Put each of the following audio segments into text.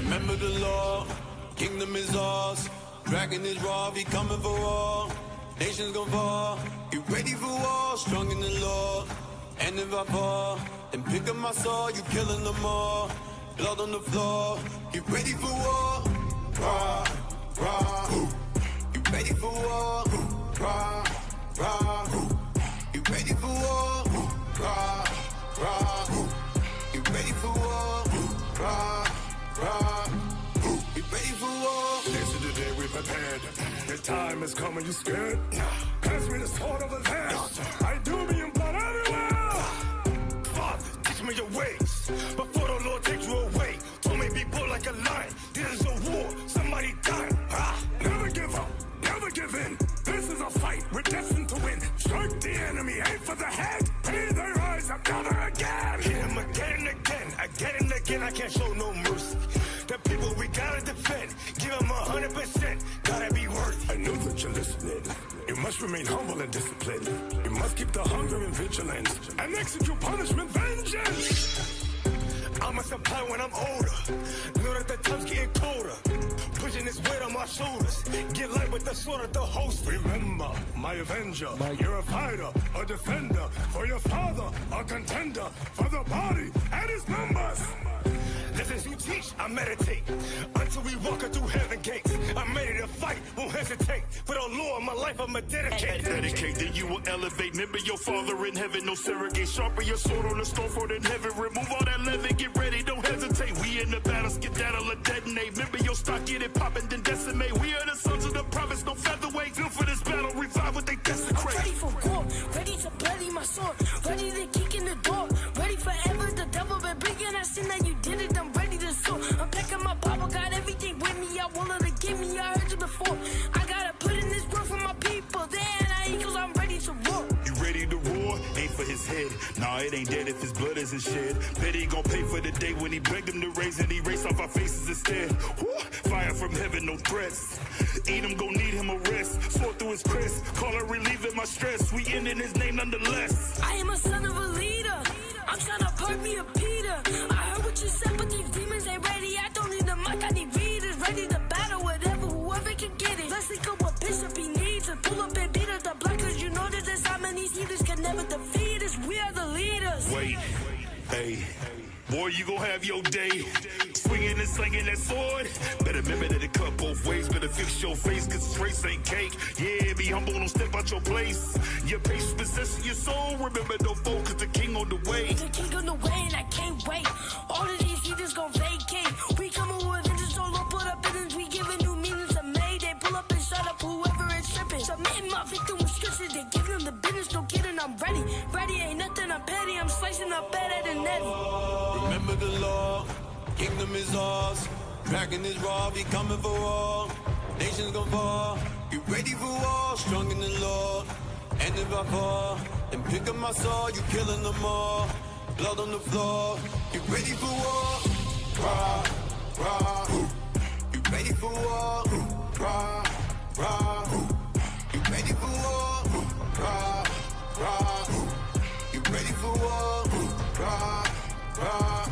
Remember the law, kingdom is ours. Dragon is raw, he coming for all. Nations gon' fall, get ready for war. Strong in the Lord, and if I fall, then pick up my sword, you killing them all. Blood on the floor, get ready for war. Rah, rah, get ready for war. Rah, rah, get ready for war. Rah, rah, get ready for war. Rah, rah, get ready for war. This is the day we prepared. The time is coming, you scared? Pass me the sword of the hand. I do me in blood everywhere. Father, teach me your ways. Before the Lord takes you away. Told me be bold like a lion. This is a war, somebody dying. Never give up, never give in. This is a fight, we're destined to win. Strike the enemy, aim for the head. Pay their eyes up, never again. Hit him again and again, again and again. I can't show no mercy. The people we gotta defend, give them 100%, gotta be worthy. I know that you're listening. You must remain humble and disciplined. You must keep the hunger and vigilance, and execute punishment, vengeance. I must apply when I'm older. Know that the time's getting colder. Pushing this weight on my shoulders. Get light with the sword of the host. Remember, my avenger. You're a fighter, a defender. For your father, a contender. For the body and his members. Lessons you teach, I meditate. Until we walk through heaven gates. I'm ready to fight, won't hesitate. For the Lord, my life, I'ma dedicate. Dedicate, then you will elevate. Remember your father in heaven, no surrogate. Sharpen your sword on the stone for in heaven. Remove all that leaven, get ready, don't hesitate. We in the battle, skedaddle or detonate. Remember your stock, get it poppin', then decimate. We are the sons of the prophets, no featherweight. Feel for this battle, revive what they desecrate. I'm ready for war, ready to bloody my sword. Ready to kick in the door, ready forever. The devil been bringing that sin that you did it, I'm ready to soar. I'm packing my Bible, got everything with me. I want her to give me, I heard you before. I gotta put in this work for my people. Then I eat cause I'm ready to roar. You ready to roar? Ain't for his head. Nah, it ain't dead if his blood isn't shed. Bet he gon' pay for the day when he begged him to raise and he erased off our faces instead. Woo! Fire from heaven, no threats. Eat him, gon' need him a rest. Sword through his crest, call her relieving my stress. We end in his name nonetheless. I am a son of a leader. I'm trying to perk me a Peter. I heard what you said, but these demons ain't ready. I don't need a mic, I need readers. Ready to battle whatever, whoever can get it. Let's link up what Bishop he needs. And pull up and beat up the block, cause you know that there's how many heathens can never defeat us. We are the leaders. Wait, hey, boy, you gon' have your day. Swinging and slinging that sword. Better remember that it cut both ways. Better fix your face, cause this race ain't cake. Yeah, be humble, don't step out your place. Your patience possessing your soul. Remember, no foe, cause the king on the way. The king on the way, and I can't wait. All of these heathens gon' vacate. We coming with vengeance, so Lord put up in we giving new meanings to May. They pull up and shut up whoever is tripping. Submitting my victim with scripture. They give them the business, no kidding, I'm ready. Ready ain't nothing, I'm petty. I'm slicing up better than Eddie. Remember the law, kingdom is ours. Dragon is raw, he coming for all. Nations gon' fall, get ready for war. Strong in the Lord, and if I fall, then pick up my sword, you killing them all. Blood on the floor, get ready for war. Rah, rah, get ready for war. Rah, rah, get ready for war. Rah, rah, get ready for war. Rah, rah,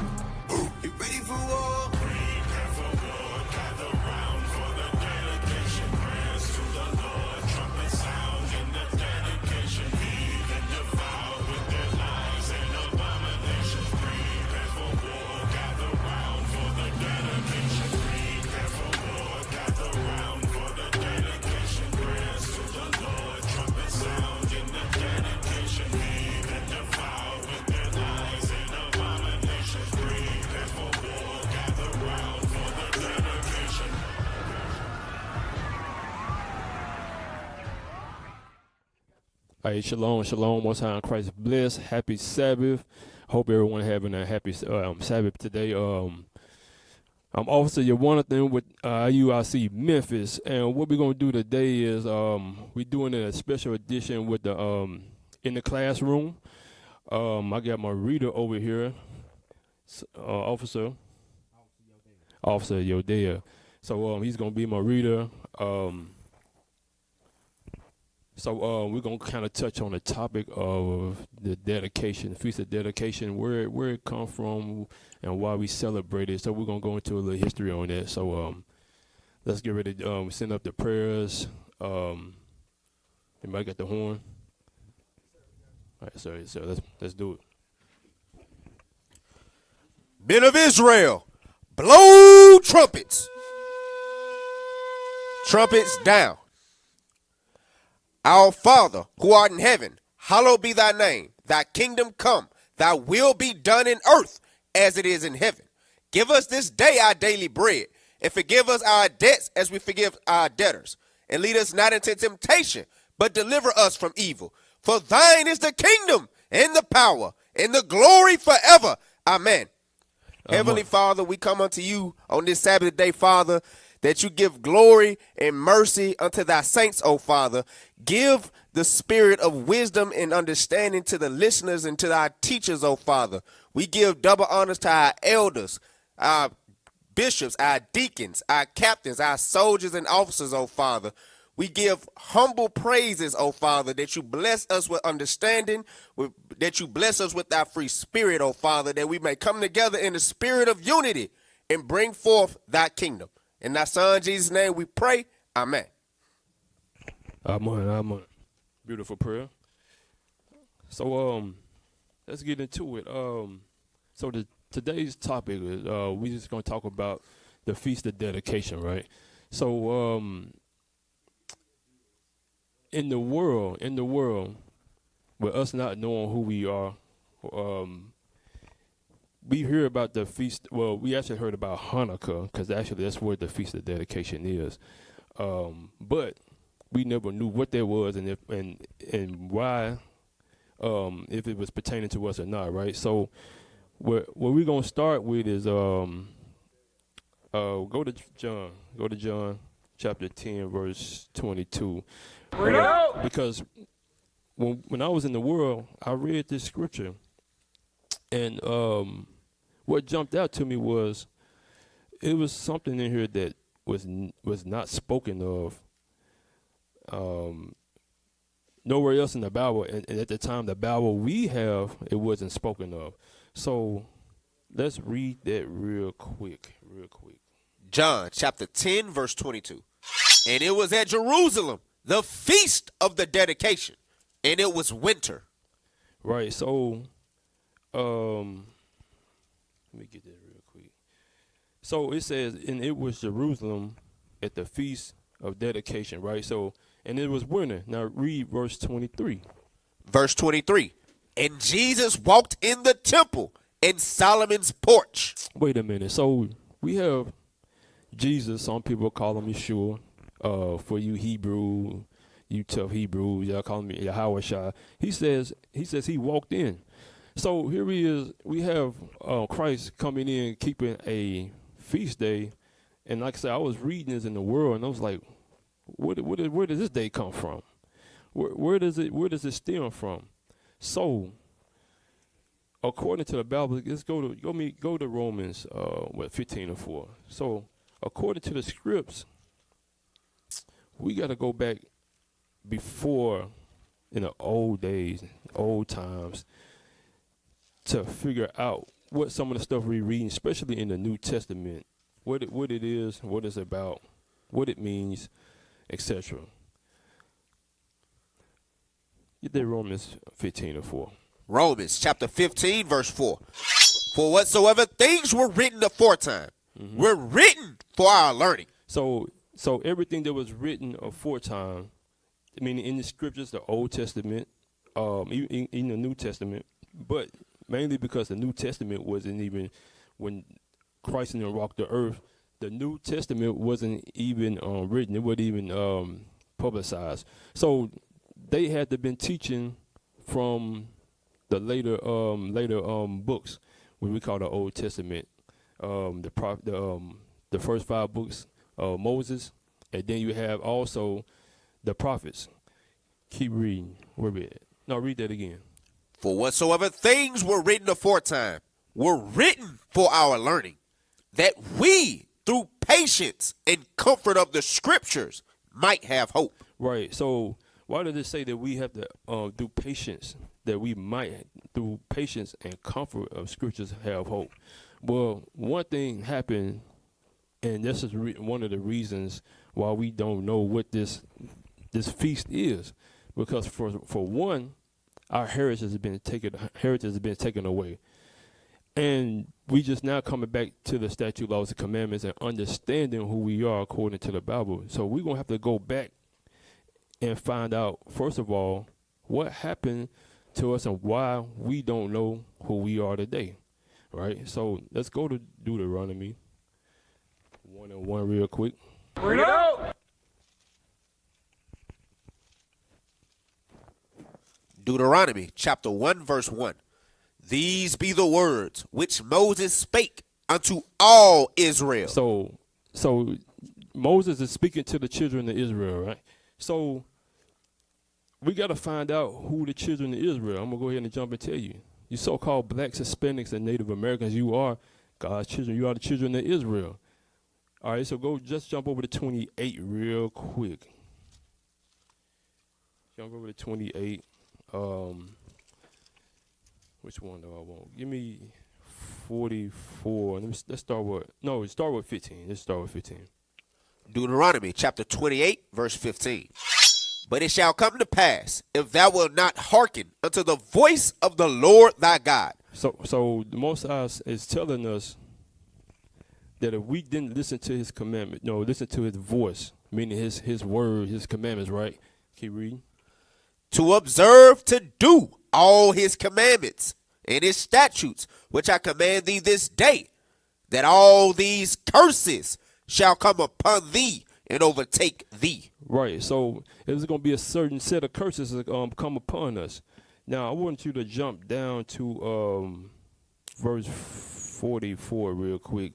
get ready for war. Prepare for war, gather round for the dedication. Prayers to the Lord, trumpet sound in the dedication. Heathen devour with their lies and abominations. Prepare for war, gather round for the dedication. Prepare for war, gather round for the dedication. Prayers to the Lord, trumpet sound in the dedication. Heathen devour with their lies and abominations. Prepare for war, gather round for the dedication. Hey, shalom, shalom. Most high in Christ bless. Happy Sabbath. Hope everyone having a happy Sabbath today. I'm Officer Jonathan with IUIC Memphis, and what we're gonna do today is we're doing a special edition with the in the classroom. I got my reader over here, Officer Yodea. So he's gonna be my reader. So we're gonna kind of touch on the topic of the dedication, the Feast of Dedication, where it come from, and why we celebrate it. So we're gonna go into a little history on that. So let's get ready to send up the prayers. Anybody got the horn? All right, so let's do it. Men of Israel, blow trumpets. Trumpets down. Our Father, who art in heaven, hallowed be thy name. Thy kingdom come, thy will be done in earth as it is in heaven. Give us this day our daily bread, and forgive us our debts as we forgive our debtors. And lead us not into temptation, but deliver us from evil. For thine is the kingdom, and the power, and the glory forever. Amen. Heavenly Father, we come unto you on this Sabbath day, Father, that you give glory and mercy unto thy saints, O Father. Give the spirit of wisdom and understanding to the listeners and to our teachers, O Father. We give double honors to our elders, our bishops, our deacons, our captains, our soldiers and officers, O Father. We give humble praises, O Father, that you bless us with understanding, that you bless us with thy free spirit, O Father, that we may come together in the spirit of unity and bring forth thy kingdom. In thy Son, Jesus' name, we pray. Amen. Amen. Beautiful prayer. So let's get into it. So today's topic is we just gonna talk about the Feast of Dedication, right? So in the world, with us not knowing who we are, we hear about the feast. Well, we actually heard about Hanukkah, because actually that's where the Feast of Dedication is. But we never knew what that was and if and why, if it was pertaining to us or not, right? So what we're gonna start with is go to John chapter 10 verse 22. Because when I was in the world, I read this scripture, and what jumped out to me was it was something in here that was not spoken of nowhere else in the Bible, and at the time the Bible we have, it wasn't spoken of. So let's read that real quick. John chapter 10, verse 22. And it was at Jerusalem, the feast of the dedication, and it was winter. Right, so let me get that real quick. So it says, and it was Jerusalem at the feast of dedication, right? So, and it was winter. Now read verse 23. Verse 23. And Jesus walked in the temple in Solomon's porch. Wait a minute. So we have Jesus. Some people call him Yeshua. For you Hebrew, you tough Hebrews, y'all call him Yahweh. He says he walked in. So here he is. We have Christ coming in, keeping a feast day, and like I said, I was reading this in the world, and I was like, where does this day come from? Where does it stem from? So, according to the Bible, let's go to Romans 15:4. So, according to the scripts, we got to go back before, in the old days, old times, to figure out what some of the stuff we're reading, especially in the New Testament, what it is, what it's about, what it means, etc. Get that Romans 15:4. Romans chapter 15, verse 4. For whatsoever things were written aforetime were written for our learning. So everything that was written aforetime, I mean, in the scriptures, the Old Testament, even in the New Testament, but mainly because the New Testament wasn't even, when Christ and them walked the earth, the New Testament wasn't even written. It wasn't even publicized. So they had to been teaching from the later books, what we call the Old Testament, the first 5 books of Moses, and then you have also the prophets. Keep reading. Where we at? No, read that again. For whatsoever things were written aforetime were written for our learning, that we, through patience and comfort of the scriptures, might have hope. Right. So Why does it say that we have to through patience, that we might through patience and comfort of scriptures have hope? Well, one thing happened, and this is one of the reasons why we don't know what this feast is, because for one, our heritage has been taken away, and we just now coming back to the statute, laws, and commandments, and understanding who we are according to the Bible. So we're gonna have to go back and find out, first of all, what happened to us and why we don't know who we are today, right? So let's go to Deuteronomy 1:1 real quick. Bring it out. Deuteronomy chapter 1 verse 1. These be the words which Moses spake unto all Israel. So Moses is speaking to the children of Israel, right? So we got to find out who the children of Israel. I'm going to go ahead and jump and tell you. You so-called blacks, Hispanics, and Native Americans, you are God's children. You are the children of Israel. All right, so just jump over to 28 real quick. Jump over to 28. Which one do I want? Give me 44. Let's start with 15. Let's start with 15. Deuteronomy chapter 28 verse 15. But it shall come to pass, if thou wilt not hearken unto the voice of the Lord thy God. So the Most High is telling us that if we didn't listen to his commandment, listen to his voice, meaning his word, his commandments, right? Keep reading. To observe to do all his commandments and his statutes, which I command thee this day, that all these curses shall come upon thee and overtake thee. Right. So there's going to be a certain set of curses that come upon us. Now I want you to jump down to verse 44 real quick.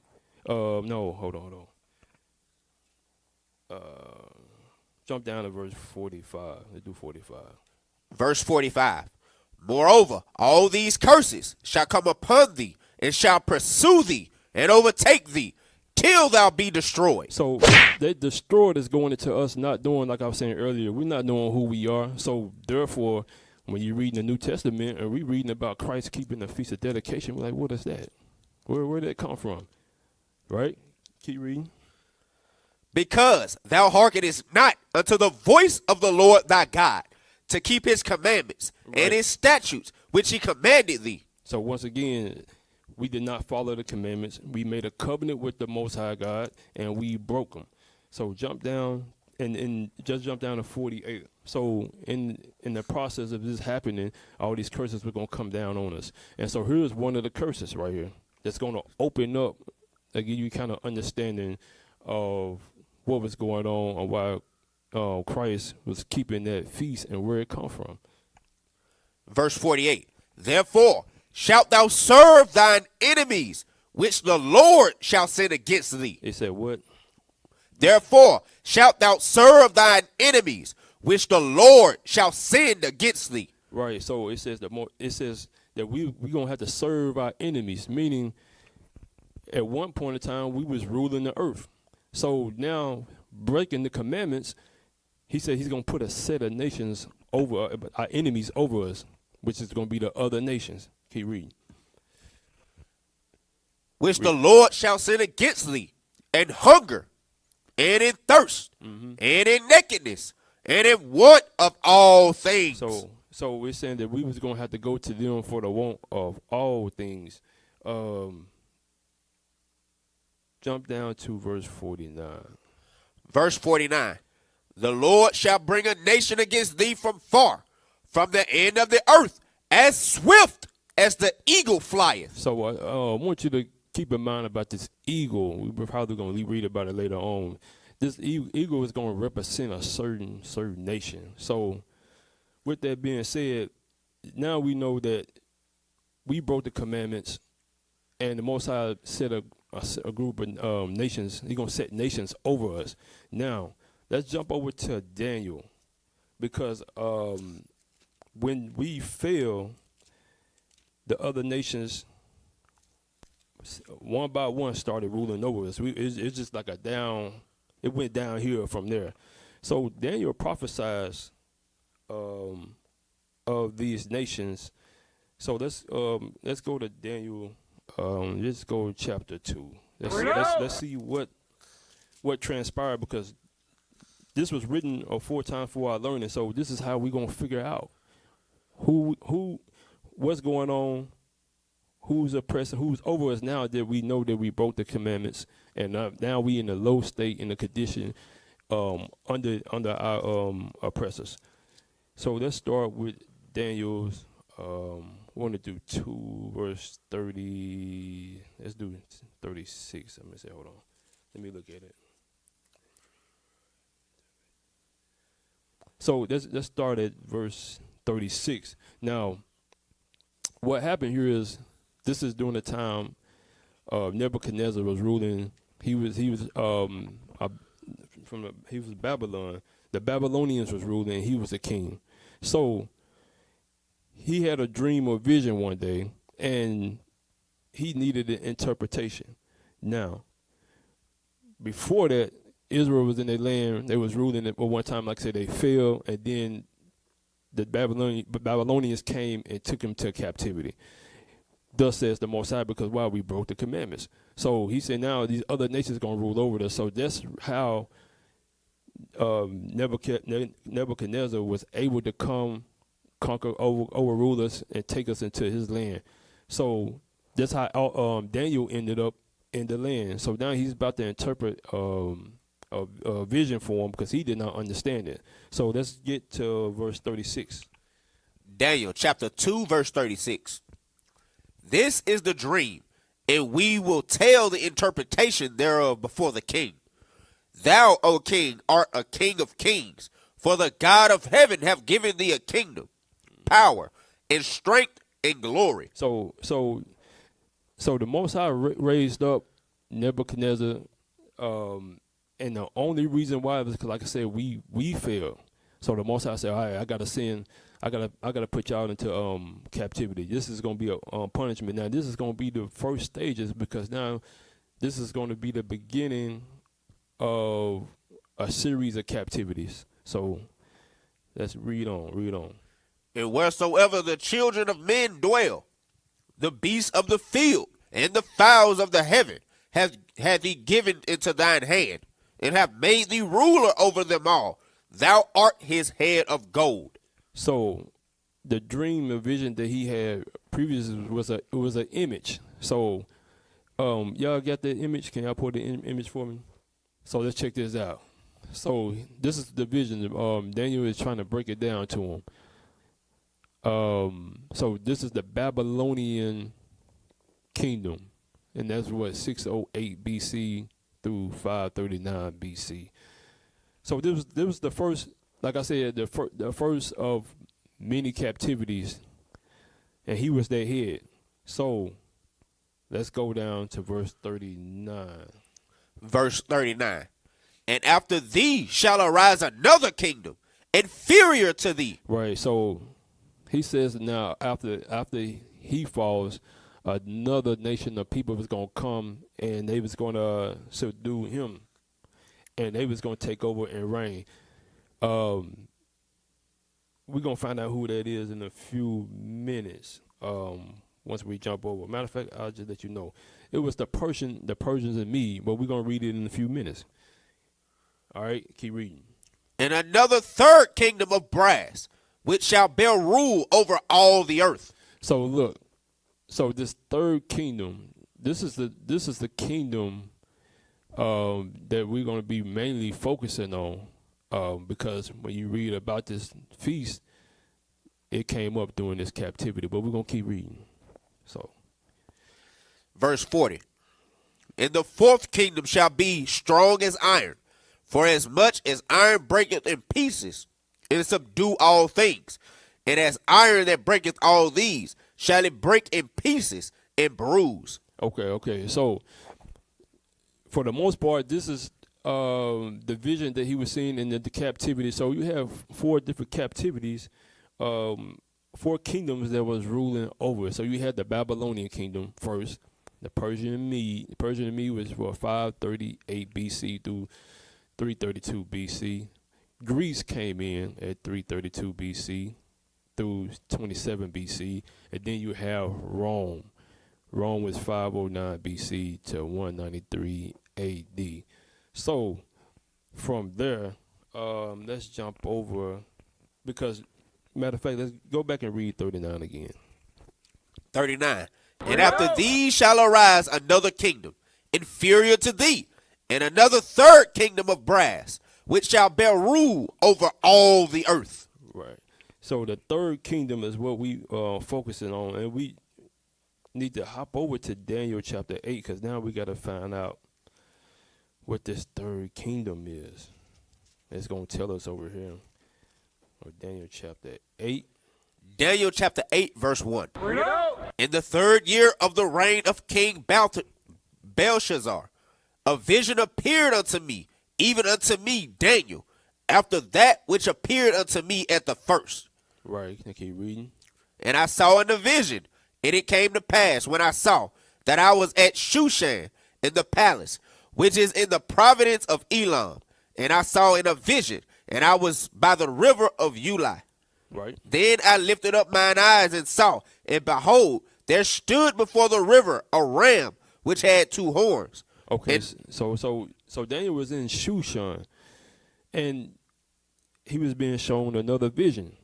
No, hold on. Jump down to verse 45. Let's do 45. Verse 45. Moreover, all these curses shall come upon thee, and shall pursue thee, and overtake thee, till thou be destroyed. So they destroyed is going into us not knowing, like I was saying earlier, we're not knowing who we are. So therefore, when you're reading the New Testament and we reading about Christ keeping the Feast of Dedication, we're like, what is that? Where did it come from? Right? Keep reading. Because thou hearkenest not unto the voice of the Lord thy God, to keep his commandments and his statutes, which he commanded thee. So once again, we did not follow the commandments. We made a covenant with the Most High God, and we broke them. So jump down and just jump down to 48. So in the process of this happening, all these curses were going to come down on us. And so here's one of the curses right here that's going to open up, give you kind of understanding of what was going on and why Christ was keeping that feast and where it come from. Verse 48. Therefore shalt thou serve thine enemies, which the Lord shall send against thee. It said what? Therefore shalt thou serve thine enemies, which the Lord shall send against thee. Right. So it says that we gonna have to serve our enemies, meaning at one point in time we was ruling the earth. So now breaking the commandments, he said he's going to put a set of nations over our enemies over us, which is going to be the other nations. Keep reading. Which the Lord shall send against thee, and hunger, and in thirst, and in nakedness, and in want of all things. So we're saying that we was going to have to go to them for the want of all things. Jump down to verse 49. Verse 49. The Lord shall bring a nation against thee from far, from the end of the earth, as swift as the eagle flieth. So I want you to keep in mind about this eagle. We're probably going to read about it later on. This eagle is going to represent a certain nation. So with that being said, now we know that we broke the commandments, and the Most High set a group of nations. He's going to set nations over us. Now, let's jump over to Daniel, because when we fell, the other nations, one by one, started ruling over us. It's just like it went down here from there. So Daniel prophesies of these nations. So let's go to Daniel. Let's go to chapter 2. Let's see what transpired, because this was written aforetime for our learning. So this is how we're gonna figure out what's going on, who's oppressing, who's over us now that we know that we broke the commandments, and now we in a low state, in a condition under our oppressors. So let's start with Daniel's. Want to do 2 verse 30. Let's do 36. I'm gonna say, hold on. Let me look at it. So let's start at verse 36. Now, what happened here is, this is during the time Nebuchadnezzar was ruling. He was Babylon. The Babylonians was ruling. He was the king. So he had a dream or vision one day, and he needed an interpretation. Now, before that, Israel was in their land. They was ruling at one time. Like I said, they fell, and then the Babylonians came and took him to captivity. Thus says the Most High, because why? We broke the commandments. So he said, now these other nations going to rule over us. So that's how Nebuchadnezzar was able to come, conquer, overrule us, and take us into his land. So that's how Daniel ended up in the land. So now he's about to interpret a vision for him, because he did not understand it. So let's get to verse 36. Daniel chapter 2, verse 36. This is the dream, and we will tell the interpretation thereof before the king. Thou, O king, art a king of kings, for the God of heaven hath given thee a kingdom, power, and strength, and glory. So the Most High raised up Nebuchadnezzar, and the only reason why was because, like I said, we failed. So the Most High said, all right, I gotta put y'all into captivity. This is gonna be a punishment. Now this is gonna be the first stages, because now this is gonna be the beginning of a series of captivities. So let's read on. And wheresoever the children of men dwell, the beasts of the field and the fowls of the heaven hath he given into thine hand, and have made thee ruler over them all. Thou art his head of gold. So the dream and vision that he had previously was an image. So y'all got the image? Can y'all put the image for me? So let's check this out. So this is the vision. Daniel is trying to break it down to him. So this is the Babylonian kingdom, and that's what 608 BC through 539 BC. So this was the first, like I said, the first of many captivities, and he was their head. So let's go down to verse 39. Verse 39. And after thee shall arise another kingdom, inferior to thee. Right. So he says now after he falls, another nation of people was going to come, and they was going to subdue him, and they was going to take over and reign. We're going to find out who that is in a few minutes, once we jump over. Matter of fact, I'll just let you know. It was the Persians and me, but we're going to read it in a few minutes. All right, keep reading. And another third kingdom of brass, which shall bear rule over all the earth. So look, this third kingdom, this is the kingdom that we're going to be mainly focusing on, because when you read about this feast, it came up during this captivity. But we're going to keep reading. So, verse 40. And the fourth kingdom shall be strong as iron, for as much as iron breaketh in pieces, and subdue all things, and as iron that breaketh all these, shall it break in pieces and bruise. Okay. So, for the most part, this is the vision that he was seeing in the captivity. So you have 4 different captivities, 4 kingdoms that was ruling over. So you had the Babylonian kingdom first, the Persian and Mede. The Persian and Mede was 538 BC through 332 BC. Greece came in at 332 BC through 27 BC, and then you have Rome. Rome was 509 BC to 193 AD. So from there, let's jump over, because matter of fact, let's go back and read 39 again. 39. And after thee shall arise another kingdom, inferior to thee, and another third kingdom of brass, which shall bear rule over all the earth. Right. So the third kingdom is what we focusing on, and we need to hop over to Daniel chapter 8, because now we got to find out what this third kingdom is. It's going to tell us over here. Or Daniel chapter 8. Daniel chapter 8, verse 1. In the third year of the reign of King Belshazzar, a vision appeared unto me, even unto me, Daniel, after that which appeared unto me at the first. Right, can I keep reading? And I saw in the vision, and it came to pass when I saw that I was at Shushan in the palace, which is in the province of Elam. And I saw in a vision, and I was by the river of Ulai. Right. Then I lifted up mine eyes and saw, and behold, there stood before the river a ram which had two horns. Okay, And so Daniel was in Shushan, and he was being shown another vision.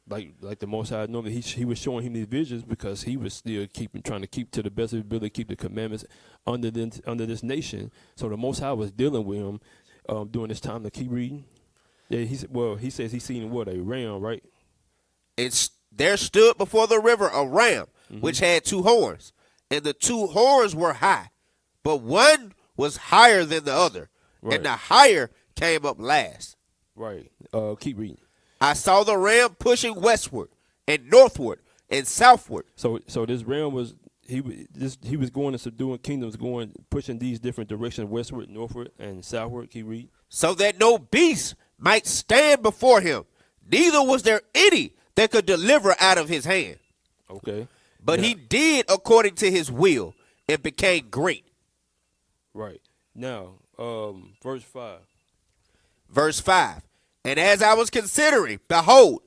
Like the Most High normally, he was showing him these visions because he was still trying to keep to the best of his ability, keep the commandments under this nation. So the Most High was dealing with him during this time. To keep reading. Yeah, he says he's seen what, a ram, right? There stood before the river a ram which had two horns, and the two horns were high, but one was higher than the other, Right. and the higher came up last. Right. Keep reading. I saw the ram pushing westward and northward and southward. So this ram was he was going and subduing kingdoms, pushing these different directions, westward, northward, and southward. Keep reading. So that no beast might stand before him, neither was there any that could deliver out of his hand. Okay. But Now- he did according to his will and became great. Right. Now, verse 5. Verse 5. And as I was considering, behold,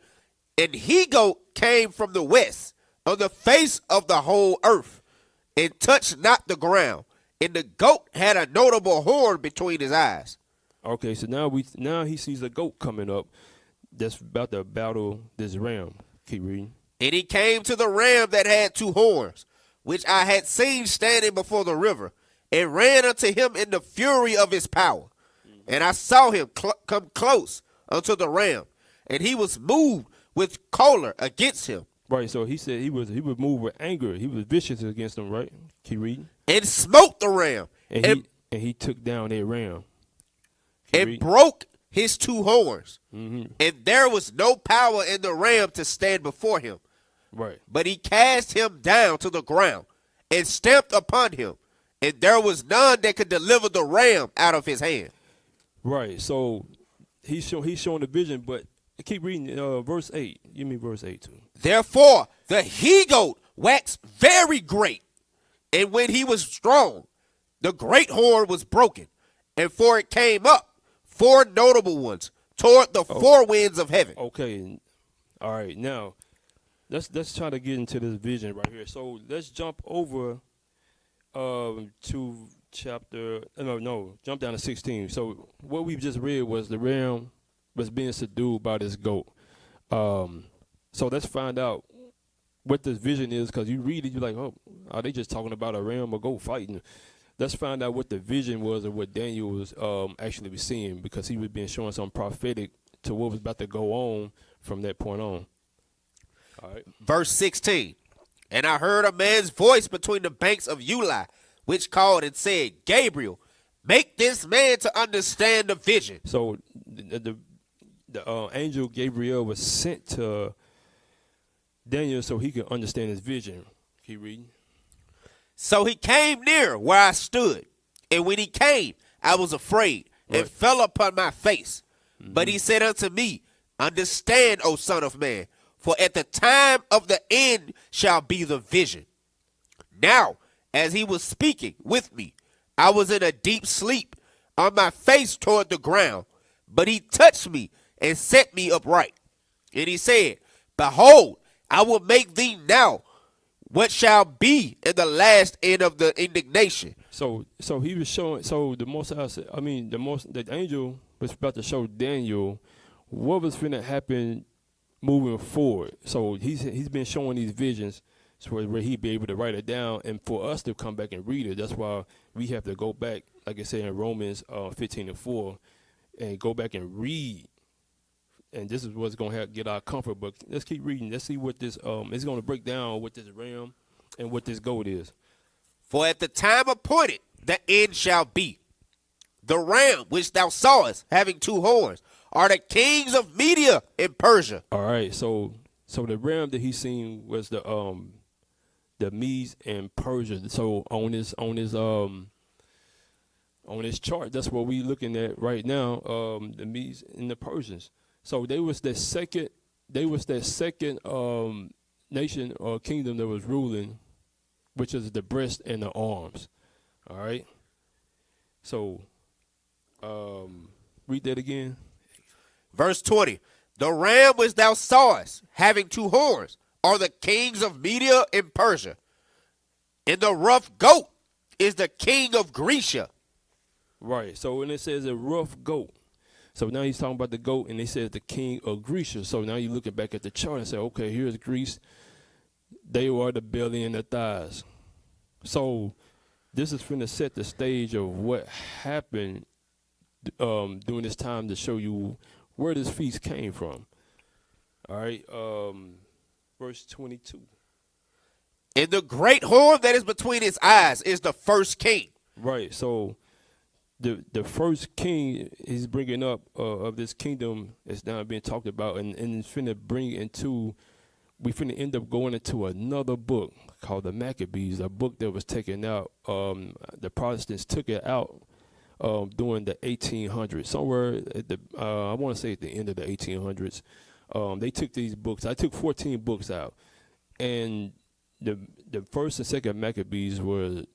an he-goat came from the west on the face of the whole earth, and touched not the ground. And the goat had a notable horn between his eyes. Okay, so now he sees a goat coming up that's about to battle this ram. Keep reading. And he came to the ram that had two horns, which I had seen standing before the river, and ran unto him in the fury of his power. And I saw him come close unto the ram, and he was moved with choler against him, Right, so he said he was moved with anger. He was vicious against him, right? Keep reading. and smote the ram, And he took down that ram. Keep and reading. broke his two horns. Mm-hmm. And there was no power in the ram to stand before him. Right. But he cast him down to the ground and stamped upon him. And there was none that could deliver the ram out of his hand. Right. So he's showing the vision, but keep reading verse 8. Give me verse 8 too. Therefore the he-goat waxed very great. And when he was strong, the great horn was broken. And for it came up four notable ones toward the four winds of heaven. Okay. All right. Now let's try to get into this vision right here. So let's jump over to chapter jump down to 16. So what we've just read was the ram was being subdued by this goat. So let's find out what this vision is, because you read it, you're like, oh, are they just talking about a ram or goat fighting? Let's find out what the vision was of what Daniel was actually seeing, because he was being shown something prophetic to what was about to go on from that point on. All right. Verse 16. And I heard a man's voice between the banks of Ulai, which called and said, Gabriel, make this man to understand the vision. So the angel Gabriel was sent to Daniel so he could understand his vision. Keep reading. So he came near where I stood. And when he came, I was afraid and fell upon my face. Mm-hmm. But he said unto me, understand, O son of man, for at the time of the end shall be the vision. Now, as he was speaking with me, I was in a deep sleep, on my face toward the ground. But he touched me and set me upright. And he said, Behold, I will make thee now what shall be in the last end of the indignation. So he was showing. So the Most High said, the angel was about to show Daniel what was finna happen moving forward. So he's been showing these visions, so where he'd be able to write it down, and for us to come back and read it. That's why we have to go back, like I said in Romans 15:4, and go back and read. And this is what's going to get our comfort. But let's keep reading. Let's see what this is going to break down, what this ram and what this goat is. For at the time appointed, the end shall be. The ram which thou sawest, having 2 horns, are the kings of Media and Persia. All right. So the ram that he seen was the Medes and Persia. So on this chart, that's what we looking at right now. The Medes and the Persians. So they was the second nation or kingdom that was ruling, which is the breast and the arms. All right. So read that again. Verse 20. The ram which thou sawest, having 2 horns, are the kings of Media and Persia. And the rough goat is the king of Grecia. Right. So when it says a rough goat, so now he's talking about the goat, and they said the king of Grecia. So now you're looking back at the chart and say, okay, here's Greece. They are the belly and the thighs. So this is going to set the stage of what happened during this time to show you where this feast came from. All right. Verse 22. And the great horn that is between his eyes is the first king. Right. So the first king he's bringing up of this kingdom is now being talked about, and it's finna we finna end up going into another book called the Maccabees, a book that was taken out. The Protestants took it out during the 1800s, somewhere at I want to say at the end of the 1800s. They took these books. I took 14 books out, and the first and second Maccabees were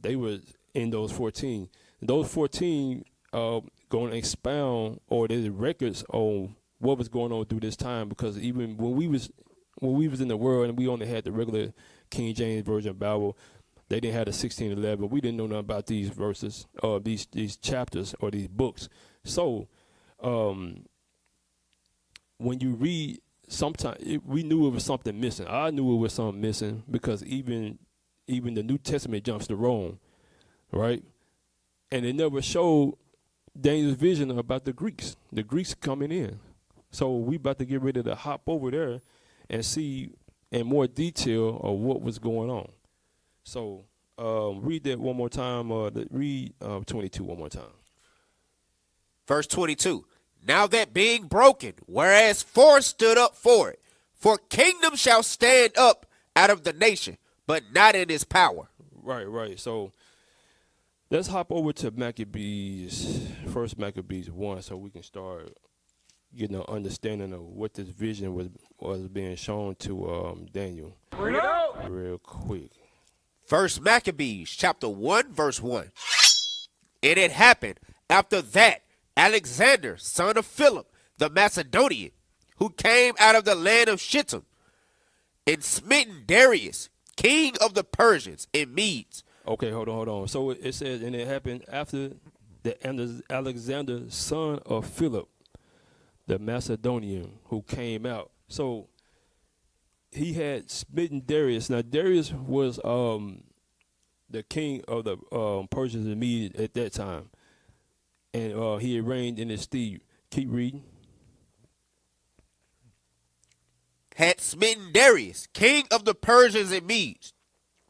they were in those 14. Those 14 going to expound, or there's records on what was going on through this time, because even when we was in the world and we only had the regular King James Version Bible, they didn't have the 1611. We didn't know nothing about these verses or these chapters or these books. So when you read, sometimes we knew it was something missing. I knew it was something missing because even the New Testament jumps to Rome, right? And it never showed Daniel's vision about the Greeks coming in. So we about to get ready to hop over there and see in more detail of what was going on. So read that one more time. Read 22 one more time. Verse 22. Now that being broken, whereas 4 stood up for it, for kingdom shall stand up out of the nation, but not in his power. Right. So let's hop over to Maccabees, first Maccabees 1, so we can start getting an understanding of what this vision was being shown to Daniel. Bring it out. Real quick. First Maccabees chapter 1 verse 1. And it happened after that Alexander, son of Philip, the Macedonian, who came out of the land of Shittim, and smitten Darius, king of the Persians and Medes. Okay, hold on. So it says, and it happened after the Alexander, son of Philip, the Macedonian, who came out. So he had smitten Darius. Now Darius was the king of the Persians and Medes at that time, and he had reigned in his stead. Keep reading. Had smitten Darius, king of the Persians and Medes,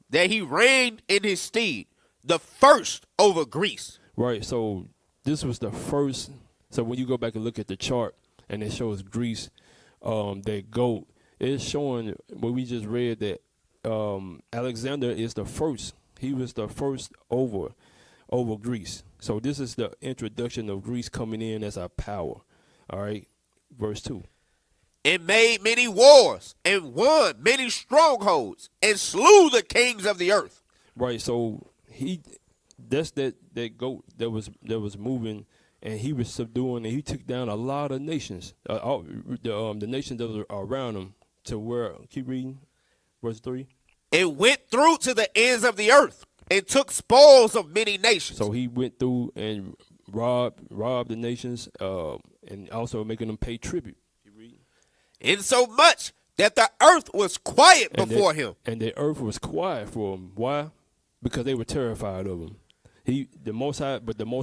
that he reigned in his stead, the first over Greece. Right, so this was the first. So when you go back and look at the chart, and it shows Greece, that goat, it's showing what we just read, that Alexander is the first. He was the first over Greece. So this is the introduction of Greece coming in as a power. All right, verse 2. And made many wars, and won many strongholds, and slew the kings of the earth. Right, so that's that goat that was moving and he was subduing, and he took down a lot of nations, the nations that were around him. To where, keep reading, verse 3. And went through to the ends of the earth, and took spoils of many nations. So he went through and robbed the nations, and also making them pay tribute. Keep reading. Insomuch that the earth was quiet before him. And the earth was quiet for him. Why? Because they were terrified of him. The Most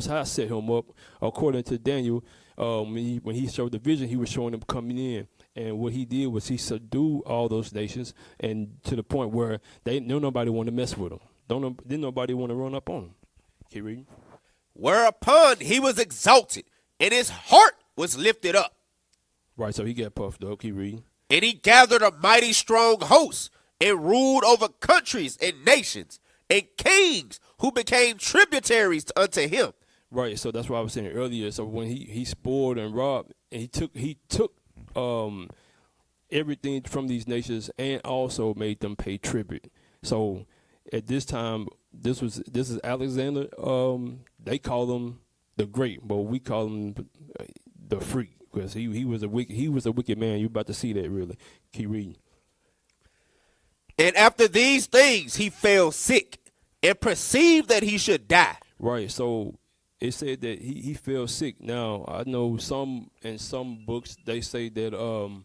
High set him up, according to Daniel. When he showed the vision, he was showing them coming in. And what he did was he subdued all those nations, and to the point where nobody wanted to mess with him. Didn't nobody want to run up on him. Keep reading. Whereupon he was exalted, and his heart was lifted up. Right, so he got puffed up. Keep reading. And he gathered a mighty strong host, and ruled over countries and nations, and kings who became tributaries unto him. Right, so that's what I was saying earlier. So when he spoiled and robbed, and he took everything from these nations, and also made them pay tribute. So at this time, this is Alexander. They call him the Great, but we call him the Freak, because he was a wicked man. You're about to see that, really. Keep reading. And after these things he fell sick, and perceived that he should die. Right, so it said that he fell sick. Now, I know in some books they say that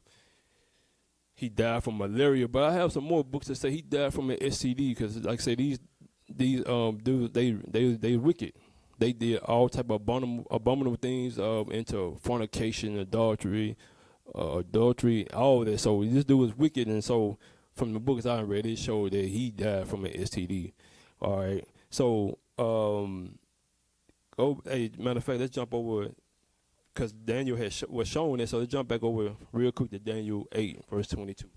he died from malaria, but I have some more books that say he died from an STD, because, like I say, these dudes, they wicked. They did all type of abominable things into fornication, adultery, all that. So this dude was wicked, and so from the books I read, it showed that he died from an STD. All right, so matter of fact, let's jump over, because Daniel was showing it, so let's jump back over real quick to Daniel 8, verse 22.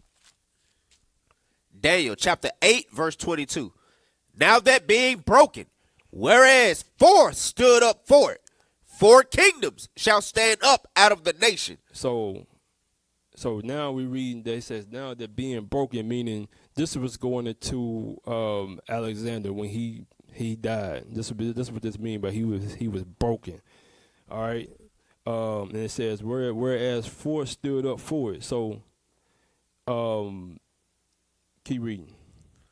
Daniel chapter 8, verse 22. Now that being broken, whereas 4 stood up for it, 4 kingdoms shall stand up out of the nation. So now we read that it says, now that being broken, meaning this was going into Alexander when he died. This is what this means, but he was broken. All right. And it says, whereas 4 stood up for it. So keep reading.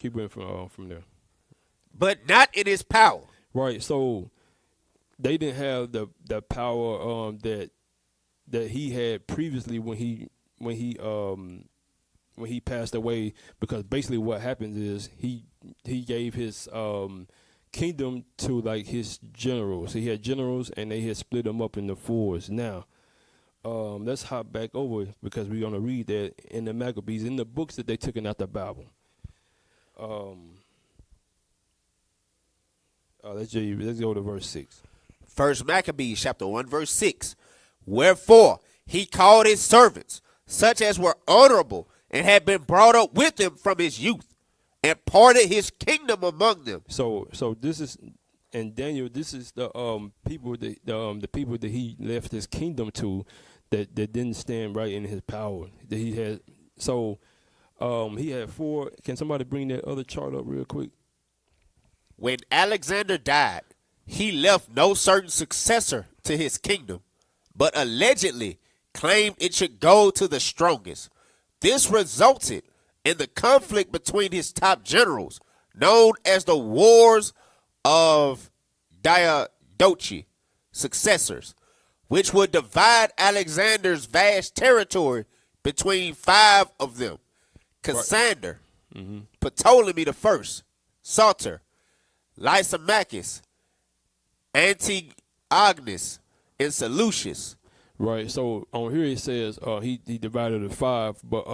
Keep reading from there. But not in his power. Right. So they didn't have the power that he had previously when he passed away, because basically what happens is he gave his kingdom to like his generals. He had generals, and they had split them up into 4s. Now, let's hop back over, because we're gonna read that in the Maccabees, in the books that they took out the Bible. Let's go to verse 6. First Maccabees chapter 1, verse 6. Wherefore he called his servants, such as were honorable, and had been brought up with him from his youth, and parted his kingdom among them. So this is, and Daniel, this is the people that he left his kingdom to, that didn't stand right in his power that he had. So he had 4. Can somebody bring that other chart up real quick? When Alexander died, he left no certain successor to his kingdom, but allegedly claimed it should go to the strongest. This resulted in the conflict between his top generals, known as the Wars of Diadochi, successors, which would divide Alexander's vast territory between 5 of them: Cassander, Ptolemy the First, Sauter, Lysimachus, Antigonus, and Seleucus. Right. So on here it says he divided it 5, but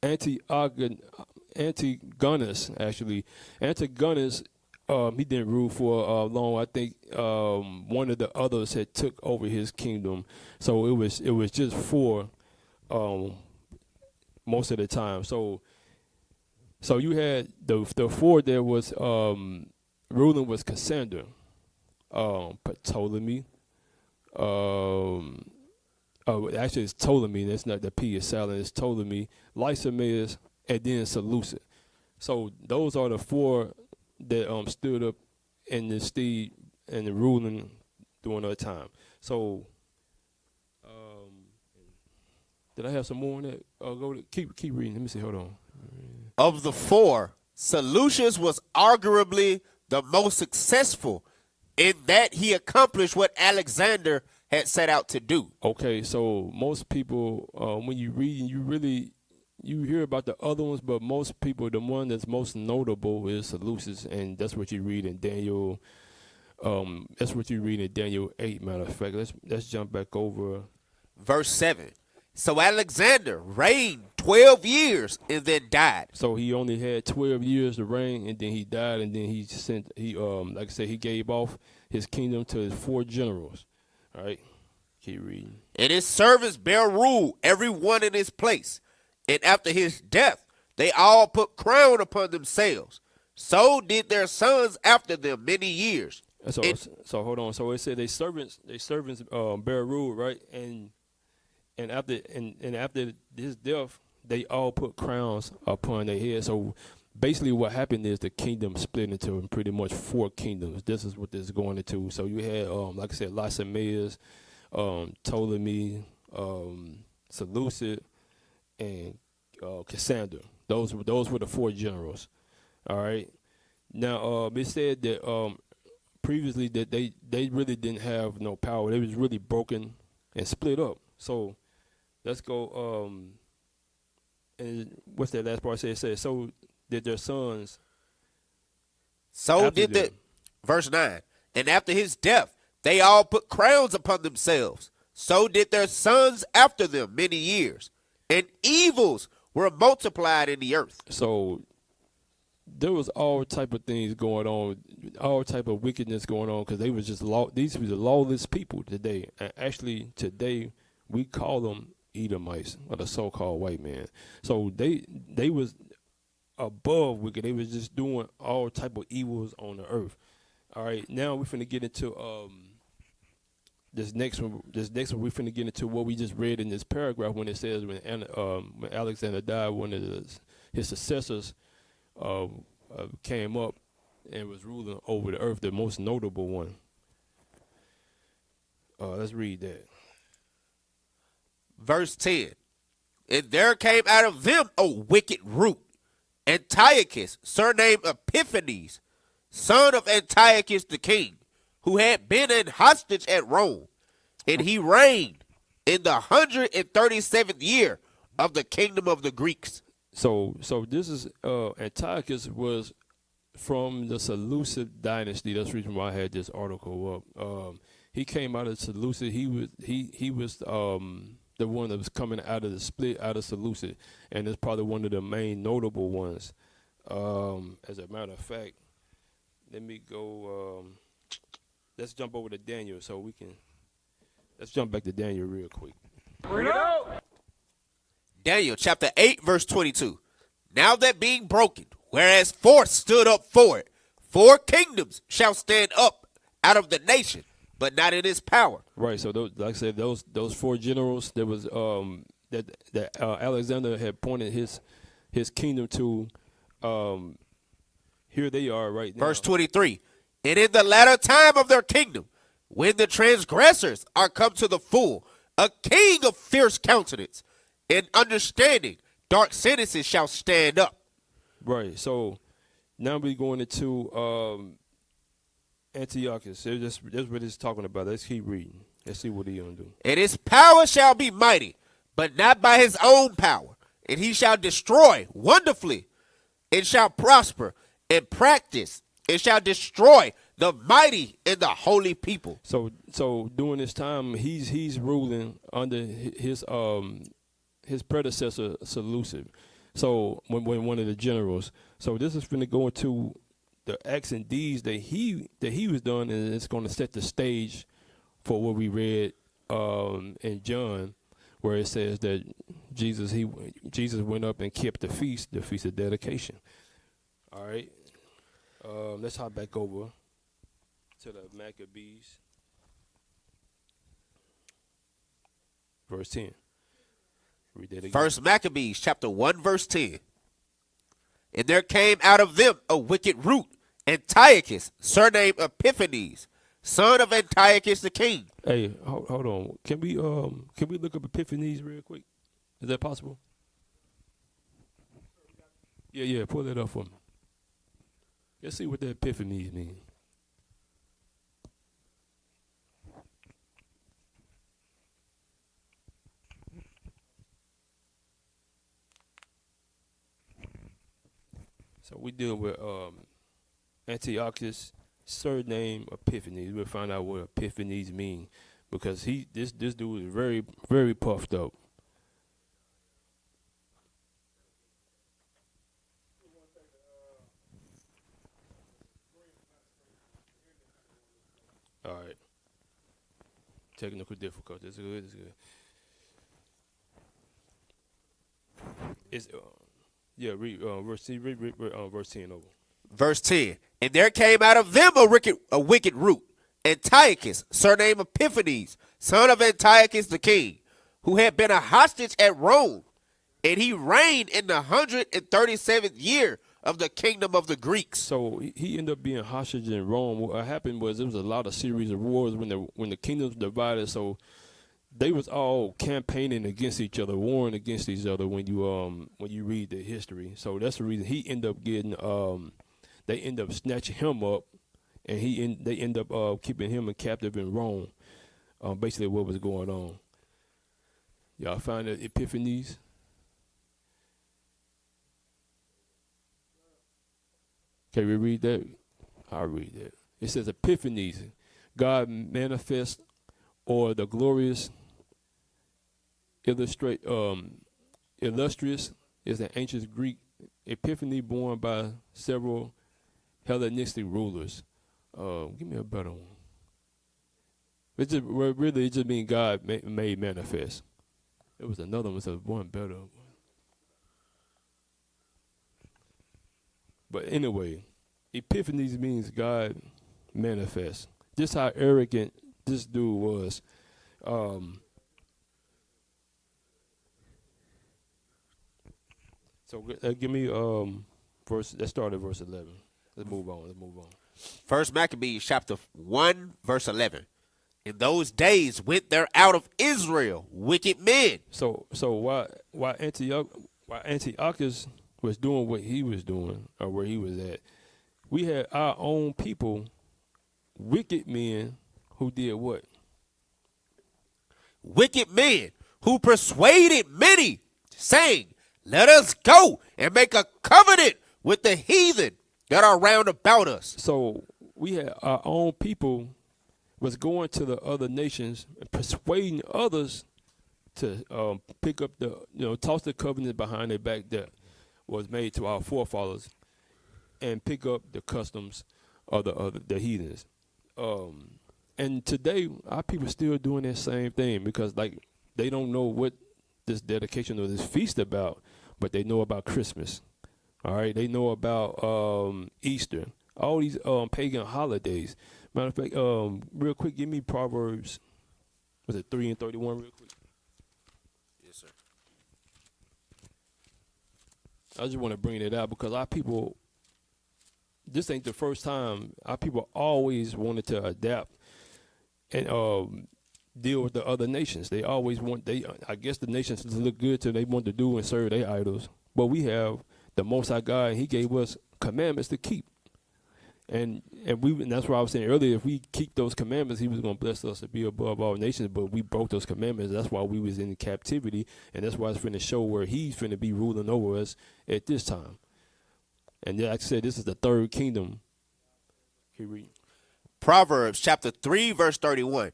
Antigonus he didn't rule for long. I think one of the others had took over his kingdom, so it was just 4 most of the time. So you had the 4 that was ruling was Cassander, Ptolemy. Actually, it's Ptolemy. That's not, the P is silent. It's Ptolemy, Lysimachus, and then Seleucus. So those are the 4 that stood up in the steed and the ruling during that time. So, did I have some more on that? Keep reading. Let me see. Hold on. Of the four, Seleucus was arguably the most successful in that he accomplished what Alexander had set out to do. Okay, so most people, when you read, you hear about the other ones, but most people, the one that's most notable is Seleucus, and that's what you read in Daniel. That's what you read in Daniel 8. Matter of fact, let's jump back over. Verse 7. So Alexander reigned 12 years and then died. So he only had 12 years to reign, and then he died, and then like I said, he gave off his kingdom to his 4 generals. All right, keep reading. And his servants bare rule, every one in his place. And after his death, they all put crown upon themselves. So did their sons after them many years. So hold on. So it said they servants bear rule, right? And after his death, they all put crowns upon their heads. So basically, what happened is the kingdom split into pretty much 4 kingdoms. This is what this is going into. So you had, like I said, Lysimeus, Ptolemy, Seleucid, and Cassander. Those were the 4 generals. All right. Now it said that previously that they really didn't have no power. They was really broken and split up. So let's go. And what's that last part? It says so did their sons. So did the verse 9. And after his death, they all put crowns upon themselves. So did their sons after them many years. And evils were multiplied in the earth. So there was all type of things going on, all type of wickedness going on, because they was just these were the lawless people today. And actually today we call them Edomites, or the so-called white man. So they was above wicked. They was just doing all type of evils on the earth. All right, now we're finna get into this next one we're finna get into what we just read in this paragraph when it says when Alexander died, one of his successors came up and was ruling over the earth, the most notable one. Let's read that. Verse 10. And there came out of them a wicked root, Antiochus, surnamed Epiphanes, son of Antiochus the king, who had been an hostage at Rome, and he reigned in the 137th year of the kingdom of the Greeks. So this is Antiochus was from the Seleucid dynasty. That's the reason why I had this article up. He came out of Seleucid. He was the one that was coming out of the split out of Seleucid, and it's probably one of the main notable ones. As a matter of fact, let me go. Let's jump over to Daniel so we can. Let's jump back to Daniel real quick. Bring it out. Daniel chapter 8, verse 22. Now that being broken, whereas 4 stood up for it, 4 kingdoms shall stand up out of the nation, but not in his power. Right. So those, like I said, those 4 generals, there was that Alexander had pointed his kingdom to. Here they are right now. Verse 23. And in the latter time of their kingdom, when the transgressors are come to the full, a king of fierce countenance and understanding, dark sentences shall stand up. Right. So now we're going into Antiochus. That's what it's talking about. Let's keep reading. Let's see what he's going to do. And his power shall be mighty, but not by his own power. And he shall destroy wonderfully, and shall prosper and practice, and shall destroy the mighty and the holy people. So during this time, he's ruling under his predecessor Seleucid. So when one of the generals. So this is going to go into the acts and deeds that he was doing, and it's going to set the stage for what we read in John, where it says that Jesus went up and kept the feast of dedication. All right, let's hop back over to the Maccabees, verse 10. Read that again. First Maccabees chapter 1 verse 10. And there came out of them a wicked root, Antiochus, surnamed Epiphanes, son of Antiochus the king. Hey, hold on. Can we look up Epiphanies real quick? Is that possible? Yeah, pull that up for me. Let's see what the Epiphanies mean. So we deal with Antiochus' surname Epiphanes. We'll find out what Epiphanies mean because this dude is very, very puffed up. All right. Technical difficulties. It's good. It's good. It's read verse 10 over. Verse 10. And there came out of them a wicked root, Antiochus, surnamed Epiphanes, son of Antiochus the king, who had been a hostage at Rome, and he reigned in the 137th year of the kingdom of the Greeks. So he ended up being hostage in Rome. What happened was there was a lot of series of wars when the kingdoms divided. So they was all campaigning against each other, warring against each other. When you read the history, so that's the reason he ended up getting. They end up snatching him up, and they end up keeping him a captive in Rome. Basically, what was going on. Y'all find the Epiphanies. Can we read that? I'll read that. It says Epiphanies, God manifest, or the glorious, illustrious is an ancient Greek epiphany born by several Hellenistic rulers. Give me a better one. It just means God made manifest. There was another one, so one better. But anyway, Epiphanies means God manifest. Just how arrogant this dude was. So give me verse. Let's start at verse 11. Let's move on. First Maccabees chapter 1 verse 11. In those days went there out of Israel wicked men. So why Antiochus was doing what he was doing or where he was at, we had our own people, wicked men, who did what? Wicked men who persuaded many, saying, let us go and make a covenant with the heathen that are round about us. So we had our own people was going to the other nations and persuading others to pick up toss the covenant behind their back that was made to our forefathers and pick up the customs of the heathens. And today our people still doing that same thing because they don't know what this dedication of this feast about, but they know about Christmas. All right, they know about Easter, all these pagan holidays. Matter of fact, real quick, give me Proverbs. Was it 3:31? Real quick. Yes, sir. I just want to bring it out because our people. This ain't the first time. Our people always wanted to adapt and deal with the other nations. They always I guess the nations to look good to they want to do and serve their idols. But we have the Most High God, and He gave us commandments to keep. And that's why I was saying earlier, if we keep those commandments, He was going to bless us to be above all nations. But we broke those commandments. That's why we was in captivity, and that's why it's finna show where He's finna be ruling over us at this time. And like I said, this is the third kingdom. Can you read? Proverbs chapter 3 verse 31.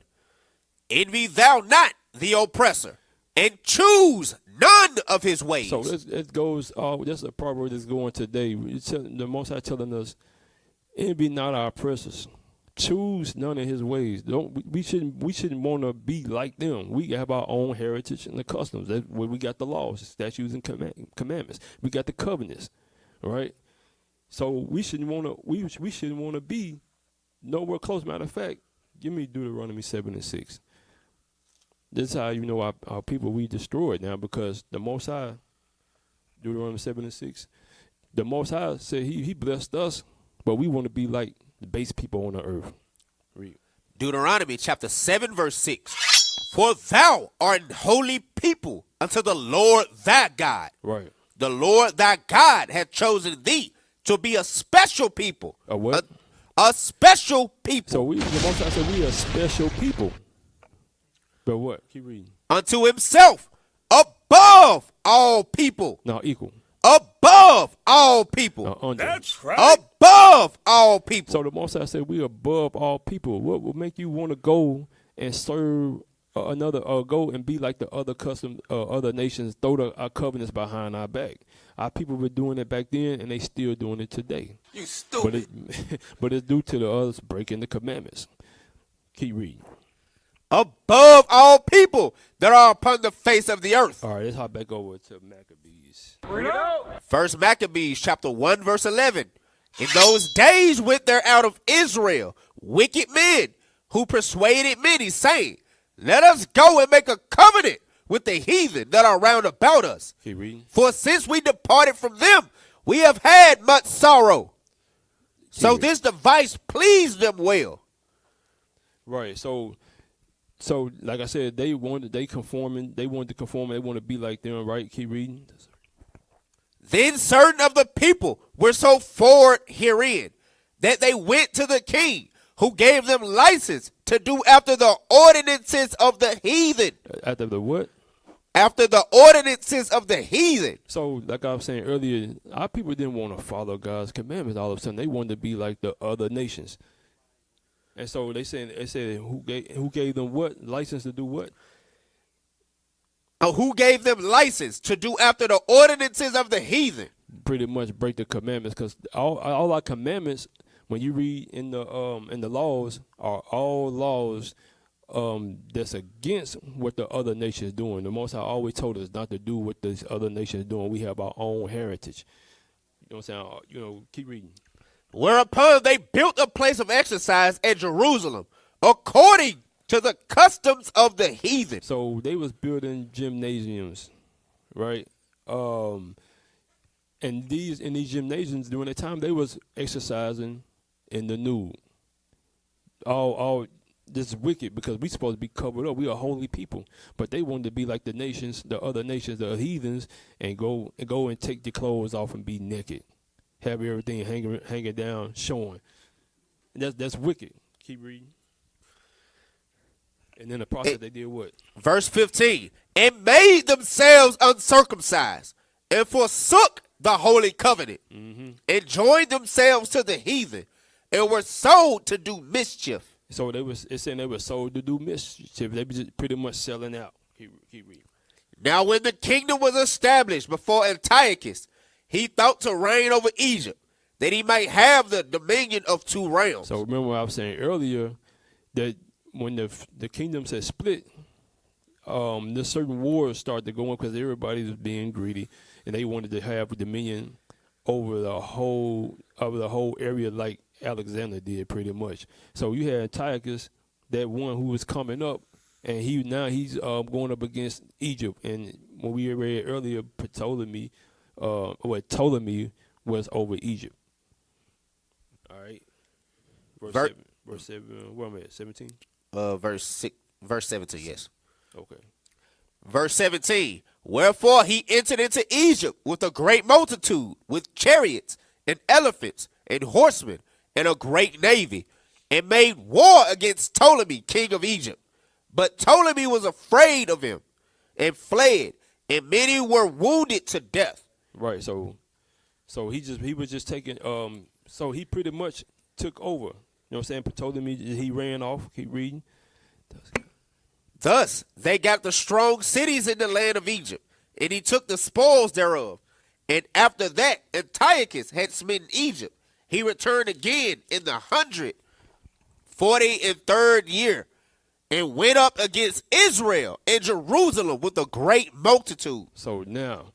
Envy thou not the oppressor, and choose none of his ways. So it goes. That's a proverb that's going today. The Most High telling us, envy not our oppressors, choose none of his ways. We shouldn't want to be like them. We have our own heritage and the customs. That's where we got the laws, statutes, and commandments. We got the covenants, right? So we shouldn't want to be nowhere close. Matter of fact, give me Deuteronomy 7:6. This is how you know our people we destroyed now, because the Most High, Deuteronomy 7:6, the Most High said he blessed us, but we want to be like the base people on the earth. Read. Deuteronomy chapter 7, verse 6. For thou art an holy people unto the Lord thy God. Right. The Lord thy God hath chosen thee to be a special people. A what? A special people. So the Most High said we are special people. But what? Keep reading. Unto himself, above all people. No, equal. Above all people. Under. That's right. Above all people. So the Most High said we are above all people. What will make you want to go and serve go and be like the other other nations, throw our covenants behind our back? Our people were doing it back then, and they still doing it today. You stupid. But it's due to the others breaking the commandments. Keep reading. Above all people that are upon the face of the earth. All right, let's hop back over to Maccabees. First Maccabees chapter 1 verse 11. In those days went there out of Israel wicked men who persuaded many, saying, let us go and make a covenant with the heathen that are round about us. Keep reading. For since we departed from them, we have had much sorrow. So this device pleased them well. Right. So like I said, they wanted to conform, they want to be like them, right? Keep reading. Then certain of the people were so forward herein that they went to the king, who gave them license to do after the ordinances of the heathen. After the what? After the ordinances of the heathen. So, like I was saying earlier, our people didn't want to follow God's commandments. All of a sudden, they wanted to be like the other nations. And so they said, who gave them what license to do what? Who gave them license to do after the ordinances of the heathen? Pretty much break the commandments, because all our commandments, when you read in the laws, are all laws that's against what the other nation is doing. The Most High always told us not to do what this other nation is doing. We have our own heritage. You know what I'm saying? Keep reading. Whereupon they built a place of exercise at Jerusalem, according to the customs of the heathen. So they was building gymnasiums, right? And in these gymnasiums during that time, they was exercising in the nude. All this is wicked, because we supposed to be covered up. We are holy people, but they wanted to be like the nations, the other nations, the heathens, and go and take their clothes off and be naked, have everything hanging down, showing. And that's wicked. Keep reading. And then the process they did what? Verse 15. And made themselves uncircumcised, and forsook the holy covenant, and joined themselves to the heathen, and were sold to do mischief. So it's saying they were sold to do mischief. They were just pretty much selling out. Keep reading. Now when the kingdom was established before Antiochus, he thought to reign over Egypt, that he might have the dominion of two realms. So remember what I was saying earlier, that when the kingdoms had split, there's certain wars started going because everybody was being greedy, and they wanted to have dominion over the whole area, like Alexander did, pretty much. So you had Antiochus, that one who was coming up, and he's going up against Egypt. And when we read earlier, Ptolemy was over Egypt. All right, verse 7. Where am I at? 17. Verse 17, yes. Okay. Verse 17. Wherefore he entered into Egypt with a great multitude, with chariots and elephants and horsemen and a great navy, and made war against Ptolemy, king of Egypt. But Ptolemy was afraid of him and fled, and many were wounded to death. Right. So he was just taking. So he pretty much took over. You know what I'm saying? Ptolemy, he ran off. Keep reading. Thus they got the strong cities in the land of Egypt, and he took the spoils thereof. And after that Antiochus had smitten Egypt, he returned again in the 143rd year, and went up against Israel and Jerusalem with a great multitude. So now,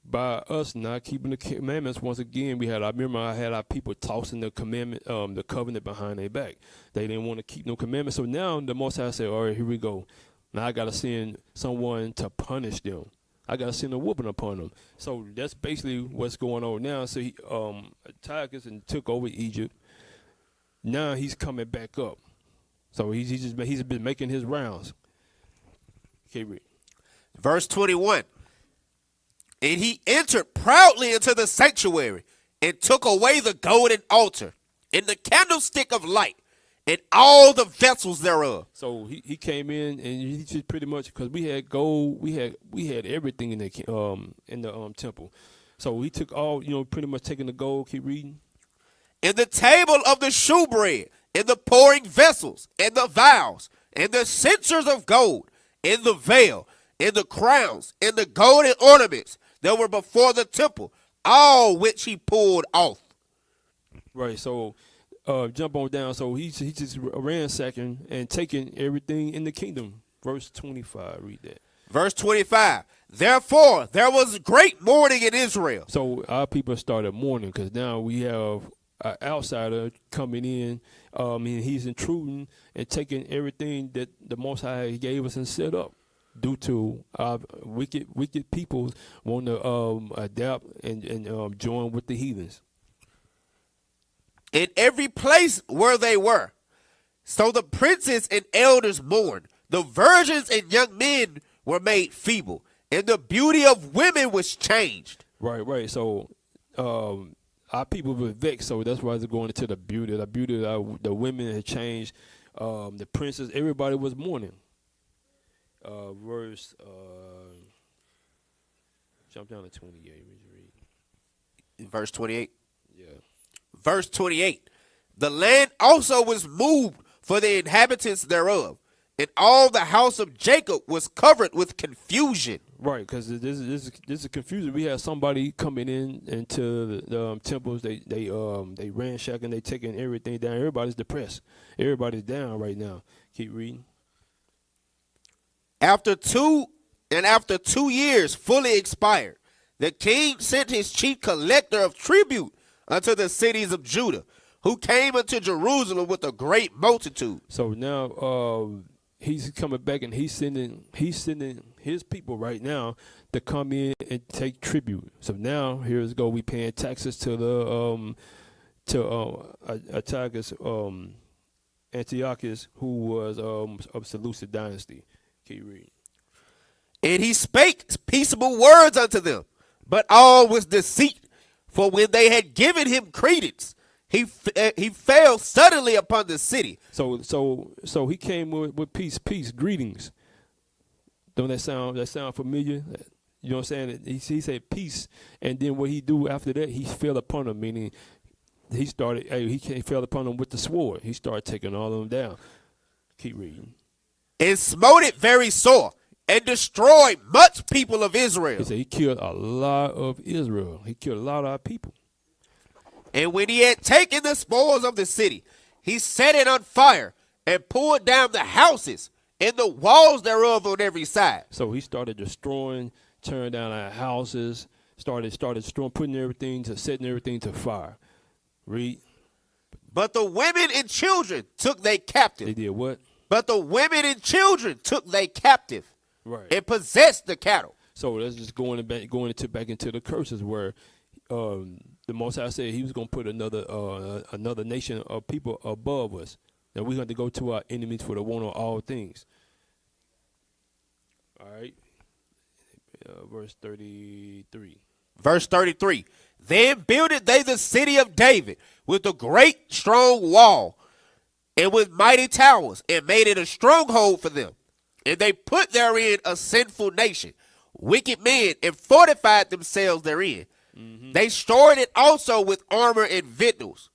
by us not keeping the commandments, once again, I had our people tossing the covenant behind their back. They didn't want to keep no commandments. So now the Most High said, all right, here we go. Now I got to send someone to punish them. I got to send a whooping upon them. So that's basically what's going on now. So Antiochus and took over Egypt. Now he's coming back up. So he's been making his rounds. Keep reading. Verse 21. And he entered proudly into the sanctuary and took away the golden altar and the candlestick of light and all the vessels thereof. So he came in and he just pretty much, because we had gold, we had everything in the temple. So he took all, pretty much taking the gold. Keep reading. And the table of the shewbread, and the pouring vessels, and the vials, and the censers of gold, and the veil, and the crowns, and the golden ornaments that were before the temple, all which he pulled off. Right. So jump on down. So he just ransacking and taking everything in the kingdom. Verse 25. Read that. Verse 25. Therefore, there was great mourning in Israel. So our people started mourning because now we have an outsider coming in. And he's intruding and taking everything that the Most High gave us and set up, due to our wicked people want to adapt and join with the heathens. In every place where they were. So the princes and elders mourned. The virgins and young men were made feeble, and the beauty of women was changed. Right. So our people were vexed, so that's why they're going into the beauty. The beauty of the women had changed. The princes, everybody was mourning. Jump down to 28. Read. Verse 28. Yeah. Verse 28. The land also was moved for the inhabitants thereof, and all the house of Jacob was covered with confusion. Right, because this is confusion. We had somebody coming into the temples. They ransacking, they taking everything down. Everybody's depressed. Everybody's down right now. Keep reading. After 2 years fully expired, the king sent his chief collector of tribute unto the cities of Judah, who came unto Jerusalem with a great multitude. So now he's coming back, and he's sending his people right now to come in and take tribute. So now here's go. We paying taxes to the Antiochus, who was of Seleucid dynasty. Keep reading. And he spake peaceable words unto them, but all was deceit. For when they had given him credence, he fell suddenly upon the city. So he came with peace, greetings. Don't that sound familiar? You know what I'm saying? He said peace, and then what he do after that, he fell upon them, meaning he fell upon them with the sword. He started taking all of them down. Keep reading. And smote it very sore, and destroyed much people of Israel. He said he killed a lot of Israel. He killed a lot of our people. And when he had taken the spoils of the city, he set it on fire and pulled down the houses and the walls thereof on every side. So he started destroying, tearing down our houses, started destroying, setting everything to fire. Read. But the women and children took they captive. They did what? But the women and children took they captive. Right. And possessed the cattle. So that's just going back into the curses, where the Most High said he was going to put another nation of people above us. That we have to go to our enemies for the one on all things. All right. Verse 33. Verse 33. Then builded they the city of David with a great strong wall and with mighty towers, and made it a stronghold for them. And they put therein a sinful nation, wicked men, and fortified themselves therein. Mm-hmm. They stored it also with armor and victuals.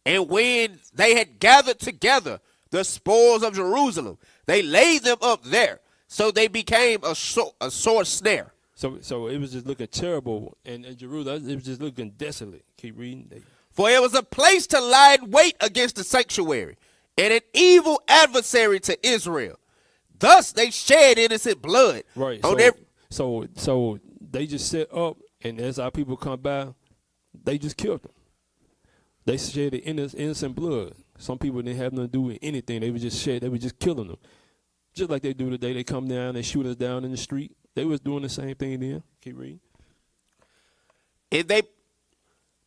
And when they had gathered together the spoils of Jerusalem, they laid them up there. So they became a sore snare. So it was just looking terrible. And in Jerusalem, it was just looking desolate. Keep reading. For it was a place to lie in wait against the sanctuary, and an evil adversary to Israel. Thus they shed innocent blood. Right. So they just set up, and as our people come by, they just killed them. They shed innocent blood. Some people didn't have nothing to do with anything. They were just killing them. Just like they do today. They come down, they shoot us down in the street. They was doing the same thing then. Keep reading.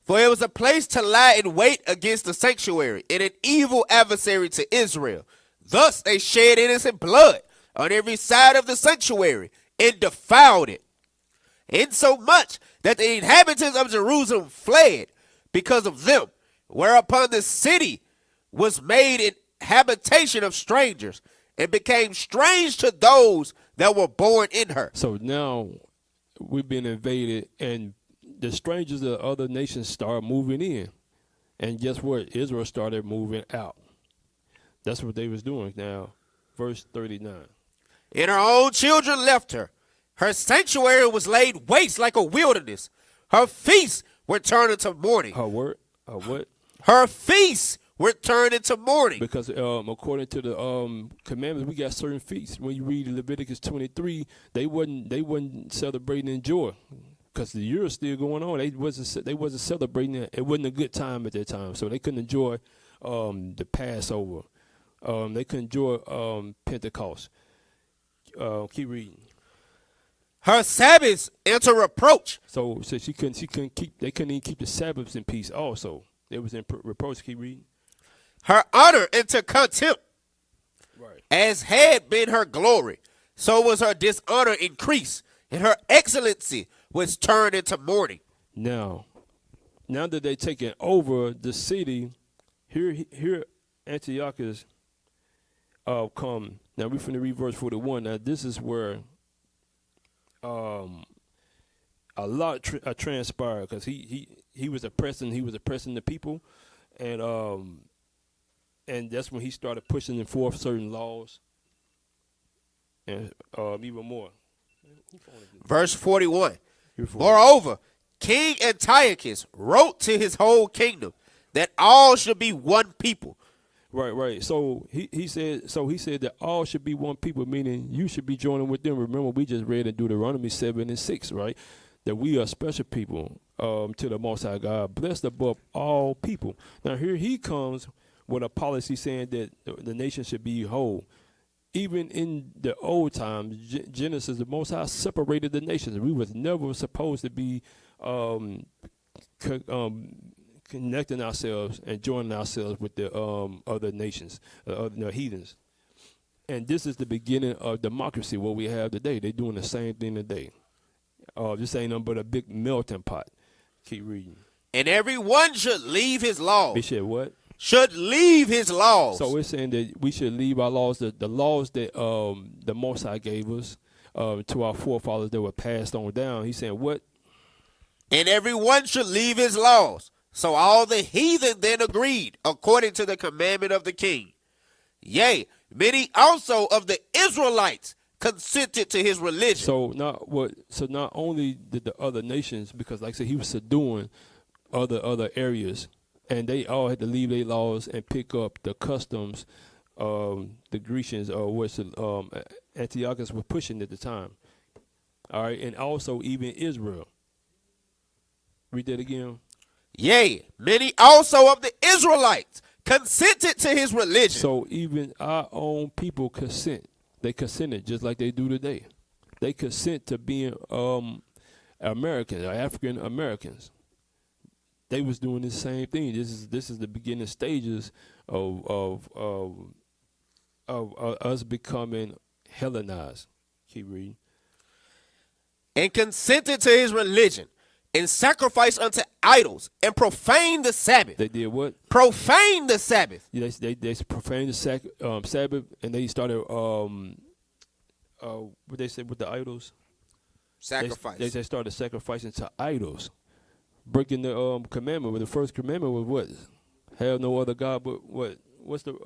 For it was a place to lie in wait against the sanctuary, and an evil adversary to Israel. Thus they shed innocent blood on every side of the sanctuary and defiled it, insomuch that the inhabitants of Jerusalem fled because of them, whereupon the city was made an habitation of strangers and became strange to those that were born in her. So now we've been invaded, and the strangers of other nations start moving in. And guess what? Israel started moving out. That's what they was doing. Now, verse 39. And her own children left her. Her sanctuary was laid waste like a wilderness. Her feasts were turned into mourning. Her word? Her what? Her feasts were turned into mourning. Because according to the commandments, we got certain feasts. When you read Leviticus 23, they wasn't celebrating in joy, because the year is still going on. They wasn't celebrating it. It wasn't a good time at that time, so they couldn't enjoy the Passover. They couldn't enjoy Pentecost. Keep reading. Her Sabbaths into reproach. So she couldn't keep. They couldn't even keep the Sabbaths in peace. Also, they was in reproach. Keep reading. Her honor into contempt. Right. As had been her glory, so was her dishonor increased, and her excellency was turned into mourning. Now that they taken over the city, here Antiochus come. Now we're finna read verse 41. Now this is where a lot transpired, because he was oppressing the people, and that's when he started pushing forth certain laws, and even more. Verse 41. Moreover, King Antiochus wrote to his whole kingdom that all should be one people. Right. So he said that all should be one people, meaning you should be joining with them. Remember, we just read in Deuteronomy 7 and 6, right? That we are special people to the Most High God, blessed above all people. Now here he comes with a policy saying that the nation should be whole. Even in the old times, Genesis, the Most High separated the nations. We was never supposed to be connecting ourselves and joining ourselves with the other nations, the heathens. And this is the beginning of democracy, what we have today. They're doing the same thing today. This ain't nothing but a big melting pot. Keep reading. And everyone should leave his laws. They said what? Should leave his laws. So we're saying that we should leave our laws, the laws that the Most High gave us to our forefathers that were passed on down. He's saying what? And everyone should leave his laws. So all the heathen then agreed, according to the commandment of the king. Yea, many also of the Israelites consented to his religion. So not only did the other nations, because like I said, he was subduing other areas, and they all had to leave their laws and pick up the customs the Grecians or what Antiochus was pushing at the time. All right, and also even Israel. Read that again. Yea, many also of the Israelites consented to his religion. So even our own people consent. They consented just like they do today. They consent to being Americans, or African Americans. They was doing the same thing. This is the beginning stages of us becoming Hellenized. Keep reading. And consented to his religion, and sacrificed unto idols, and profaned the Sabbath. They did what? Profaned the Sabbath. Yeah, they profaned the Sabbath, and they started what they said with the idols. Sacrifice. They started sacrificing to idols, breaking the commandment. But the first commandment was what? Have no other God but what? What's the?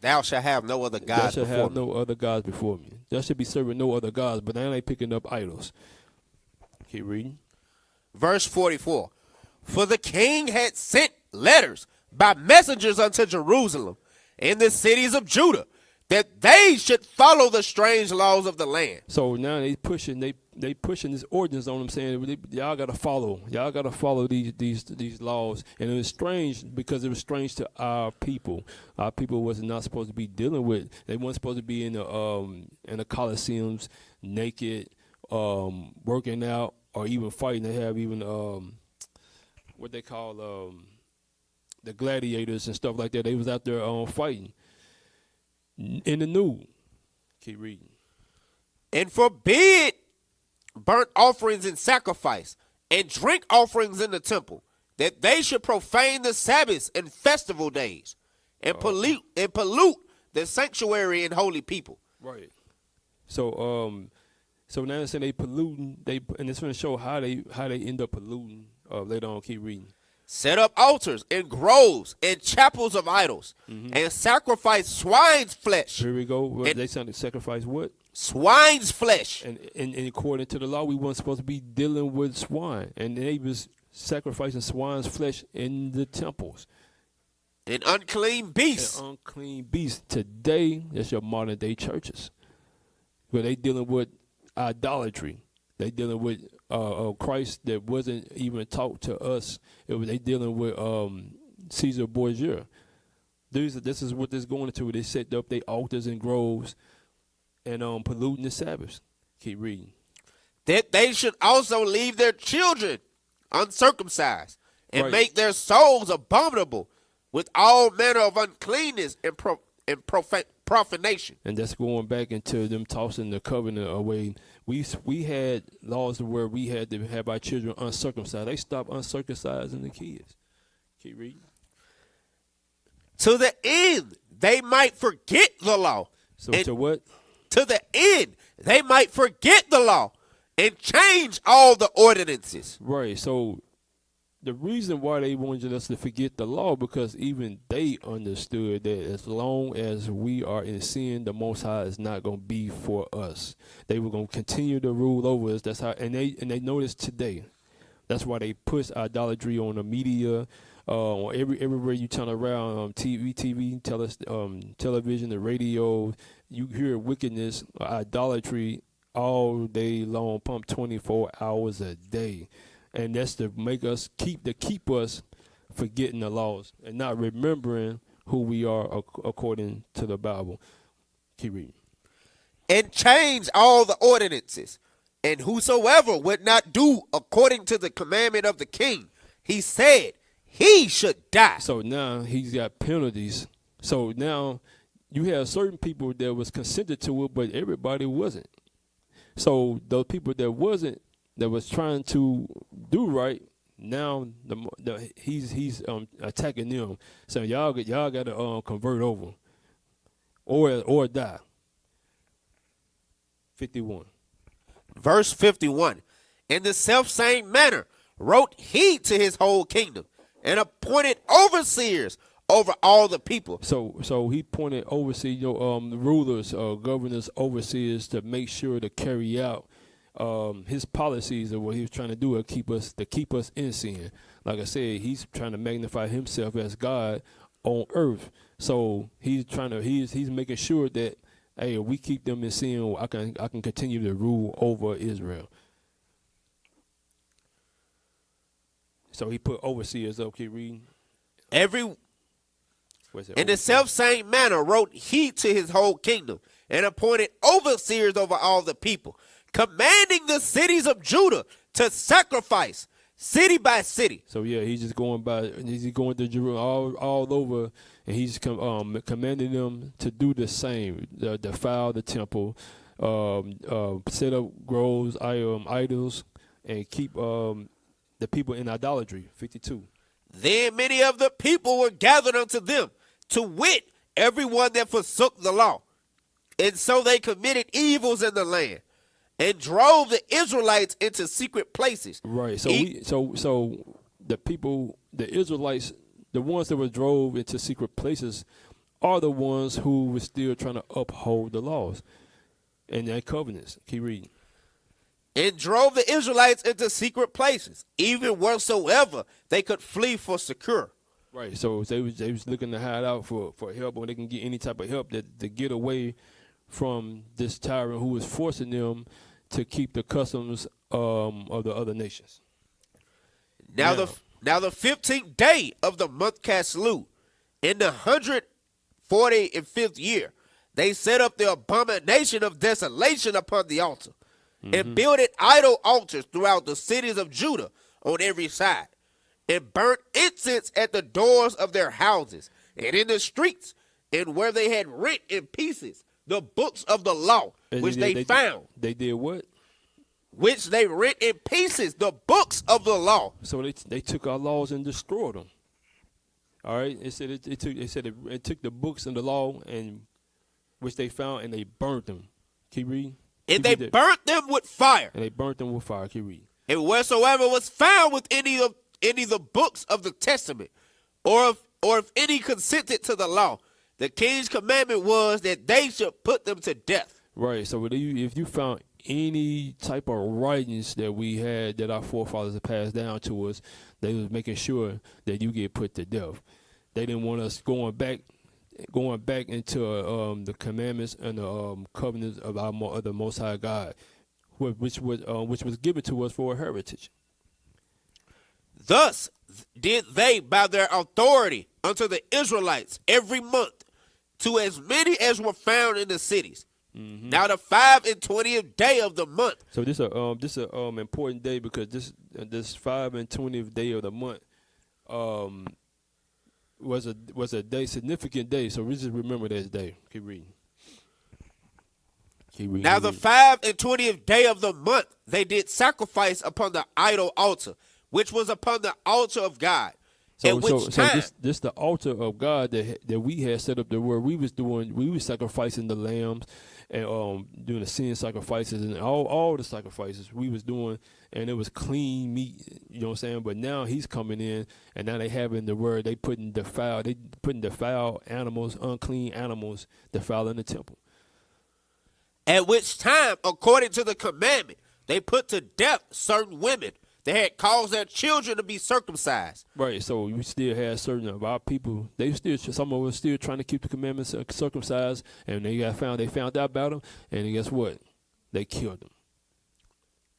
Thou shalt have no other Thou gods shalt before have me. no other gods before me. Thou should be serving no other gods, but now they picking up idols. Keep reading. Verse 44. For the king had sent letters by messengers unto Jerusalem and the cities of Judah, that they should follow the strange laws of the land. So now they pushing this ordinance on them, saying y'all gotta follow these laws, and it was strange because it was strange to our people. Our people was not supposed to be dealing with. They weren't supposed to be in the coliseums naked, working out, or even fighting. They have even what they call the gladiators and stuff like that. They was out there fighting. In the new. Keep reading. And forbid burnt offerings and sacrifice, and drink offerings in the temple, that they should profane the Sabbaths and festival days, and pollute the sanctuary and holy people. Right. So now it's saying they polluting. And it's going to show how they end up polluting. Later on, keep reading. Set up altars and groves and chapels of idols, and sacrifice swine's flesh. Here we go. And they sound to sacrifice what? Swine's flesh. And according to the law, we weren't supposed to be dealing with swine. And they was sacrificing swine's flesh in the temples. And unclean beasts. And unclean beasts. Today, that's your modern day churches. Where they dealing with idolatry. They dealing with Christ that wasn't even taught to us. They dealing with Caesar Borgia. This is what this going into. They set up their altars and groves and polluting the Sabbath. Keep reading. That they should also leave their children uncircumcised, and Right. make their souls abominable with all manner of uncleanness and profanation. And that's going back into them tossing the covenant away. We had laws where we had to have our children uncircumcised. They stopped uncircumcising the kids. Keep reading. To the end they might forget the law. So And to what? to the end they might forget the law and change all the ordinances. Right. So the reason why they wanted us to forget the law, because even they understood that as long as we are in sin, the Most High is not going to be for us. They were going to continue to rule over us. That's how, and they noticed today. That's why they push idolatry on the media, on everywhere you turn around, TV, television, the radio. You hear wickedness, idolatry all day long, pumped 24 hours a day. And that's to make us keep us forgetting the laws and not remembering who we are according to the Bible. Keep reading. And change all the ordinances. And whosoever would not do according to the commandment of the king, he said he should die. So now he's got penalties. So now you have certain people that was consented to it, but everybody wasn't. So those people that wasn't, that was trying to do right, now he's attacking them, saying y'all got to convert over, or die. 51. Verse 51. In the selfsame manner wrote he to his whole kingdom, and appointed overseers over all the people. So he appointed overseers, rulers, governors, overseers to make sure to carry out his policies of what he was trying to do to keep us in sin. Like I said, he's trying to magnify himself as God on earth. So he's making sure that, hey, if we keep them in sin, I can continue to rule over Israel. So he put overseers up. Keep reading. In the selfsame manner wrote he to his whole kingdom, and appointed overseers over all the people, commanding the cities of Judah to sacrifice city by city. So yeah, he's going to Jerusalem all over, and he's commanding them to do the same, defile the temple, set up groves, idols, and keep the people in idolatry. 52. Then many of the people were gathered unto them, to wit, everyone that forsook the law. And so they committed evils in the land, and drove the Israelites into secret places. Right. So so the people, the Israelites, the ones that were drove into secret places, are the ones who were still trying to uphold the laws and their covenants. Keep reading. And drove the Israelites into secret places, even wheresoever they could flee for secure. Right. So they was looking to hide out for help, or they can get any type of help to get away from this tyrant who was forcing them to keep the customs of the other nations. Now the 15th day of the month Caslu, in the 145th year, they set up the abomination of desolation upon the altar, and builded idol altars throughout the cities of Judah on every side, and burnt incense at the doors of their houses and in the streets, and where they had rent in pieces the books of the law, which they found. They did what? Which they rent in pieces the books of the law. So they took our laws and destroyed them. All right. It said it took the books and the law and which they found and they burnt them. Keep reading. And they burnt them with fire. And they burnt them with fire. Keep reading. And wheresoever was found with any of the books of the testament, or if any consented to the law, the king's commandment was that they should put them to death. Right. So if you found any type of writings that we had that our forefathers had passed down to us, they was making sure that you get put to death. They didn't want us going back into the commandments and the covenants of the Most High God, which was given to us for a heritage. Thus did they, by their authority unto the Israelites every month, to as many as were found in the cities. Mm-hmm. Now the 25th day of the month. So this is a important day because this 25th day of the month was a day, significant day. So we just remember that day. Keep reading. Now the 25th day of the month they did sacrifice upon the idol altar, which was upon the altar of God. So this the altar of God that we had set up there where we was sacrificing the lambs and doing the sin sacrifices and all the sacrifices we was doing, and it was clean meat, you know what I'm saying? But now he's coming in and now they having the word, they putting defiled animals, unclean animals defiled in the temple. At which time, according to the commandment, they put to death certain women. They had caused their children to be circumcised. Right, so we still had certain of our people. Some of us still trying to keep the commandments circumcised, and they found out about them, and guess what? They killed them.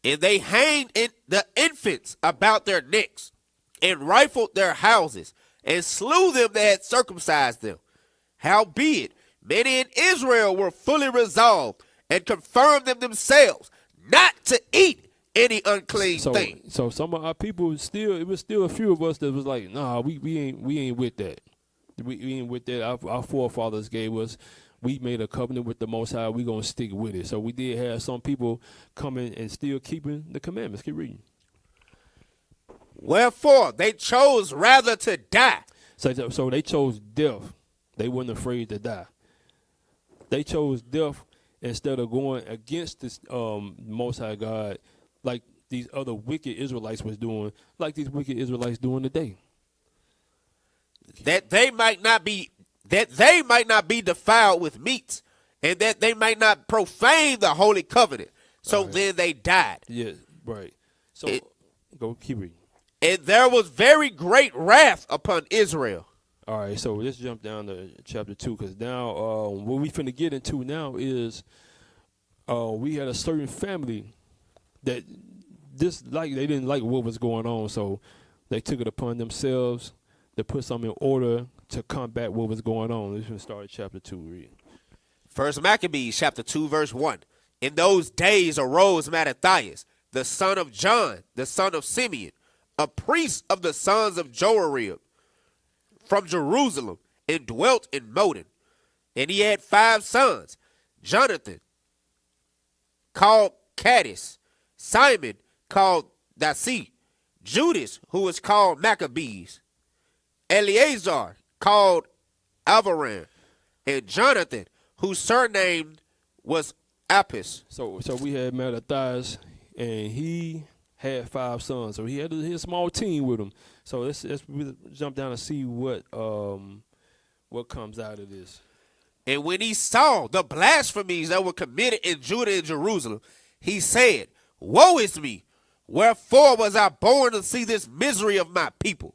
And they hanged the infants about their necks, and rifled their houses, and slew them that had circumcised them. Howbeit, many in Israel were fully resolved, and confirmed themselves not to eat any unclean thing. So some of our people it was still a few of us that was like, nah, we ain't with that. We ain't with that. Our forefathers gave us. We made a covenant with the Most High. We gonna stick with it. So we did have some people coming and still keeping the commandments. Keep reading. Wherefore they chose rather to die. So they chose death. They weren't afraid to die. They chose death instead of going against this Most High God, like these other wicked Israelites was doing, like these wicked Israelites doing today. That they might not be defiled with meats, and that they might not profane the holy covenant. So then they died. Yes, right. So go keep reading. And there was very great wrath upon Israel. All right, so let's jump down to chapter 2, because now what we finna get into now is we had a certain family that they didn't like what was going on, so they took it upon themselves to put something in order to combat what was going on. Let's start at chapter 2. Read. First Maccabees chapter 2 verse 1. In those days arose Mattathias, the son of John, the son of Simeon, a priest of the sons of Joarib, from Jerusalem, and dwelt in Modin. And he had 5 sons: Jonathan, called Caddis, Simon, called Dasi, Judas, who was called Maccabees, Eleazar, called Avaran, and Jonathan, whose surname was Apis. So we had Mattathias, and he had 5 sons. So he had a small team with him. So let's jump down and see what comes out of this. And when he saw the blasphemies that were committed in Judah and Jerusalem, he said, Woe is me! Wherefore was I born to see this misery of my people,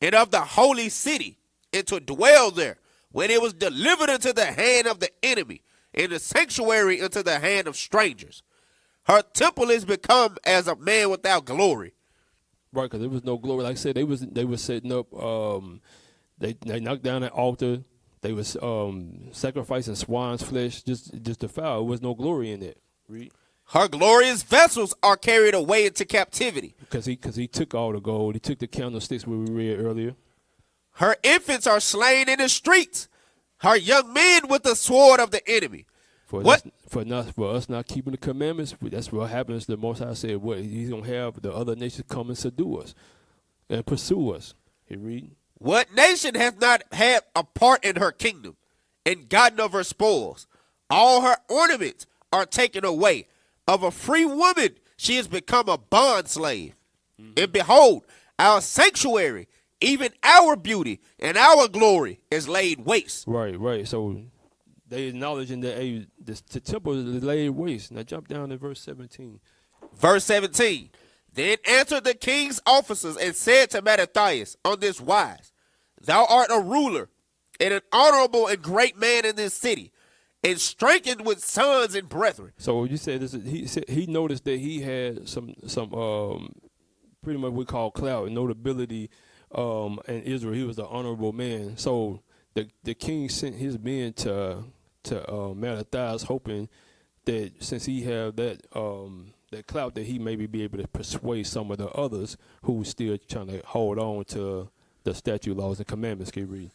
and of the holy city, and to dwell there, when it was delivered into the hand of the enemy, and the sanctuary into the hand of strangers. Her temple is become as a man without glory. Right, because there was no glory. Like I said, they was setting up. They knocked down an altar. They was sacrificing swine's flesh just to foul. There was no glory in it. Read. Her glorious vessels are carried away into captivity. Because he took all the gold. He took the candlesticks we read earlier. Her infants are slain in the streets. her young men with the sword of the enemy. For What? for us not keeping the commandments, that's what happens. The Most High said, "What He's gonna have the other nations come and subdue us and pursue us." He read. What nation hath not had a part in her kingdom, and gotten of her spoils? All her ornaments are taken away. Of a free woman she has become a bond slave. And behold, our sanctuary, even our beauty and our glory, is laid waste. Right. So they acknowledging that the temple is laid waste. Now jump down to verse 17. Verse 17. Then answered the king's officers and said to Mattathias on this wise, Thou art a ruler and an honorable and great man in this city, and strengthened with sons and brethren. So you said this. He noticed that he had some pretty much what we call clout, notability in Israel. He was an honorable man. So the king sent his men to Mattathias, hoping that since he had that clout, that he maybe be able to persuade some of the others who still trying to hold on to the statute, laws, and commandments. Can you read?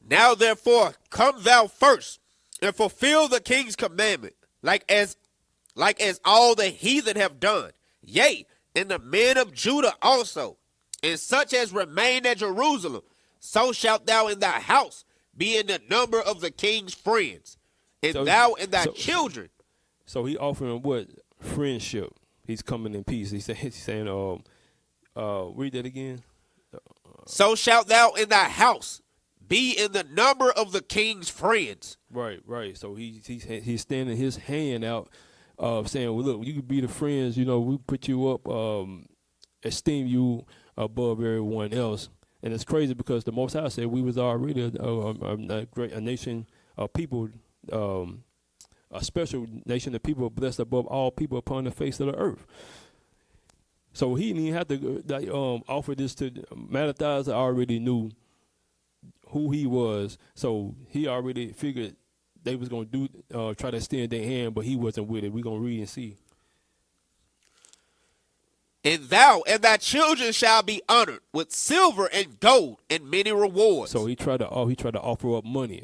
Now therefore come thou first, and fulfill the king's commandment, like as all the heathen have done, yea, and the men of Judah also, and such as remain at Jerusalem, so shalt thou in thy house be in the number of the king's friends, and thou and thy children. So he offering what? Friendship. He's coming in peace. He's saying, read that again. So shalt thou in thy house be in the number of the king's friends. Right. So he's standing his hand out, saying, well, look, you could be the friends. We put you up, esteem you above everyone else. And it's crazy because the Most High said we was already a nation of people, a special nation of people blessed above all people upon the face of the earth. So he didn't even have to offer this to Mattathias. Already knew who he was, so he already figured they was gonna try to extend their hand, but he wasn't with it. We're gonna read and see. And thou and thy children shall be honored with silver and gold and many rewards. So he tried to offer up money.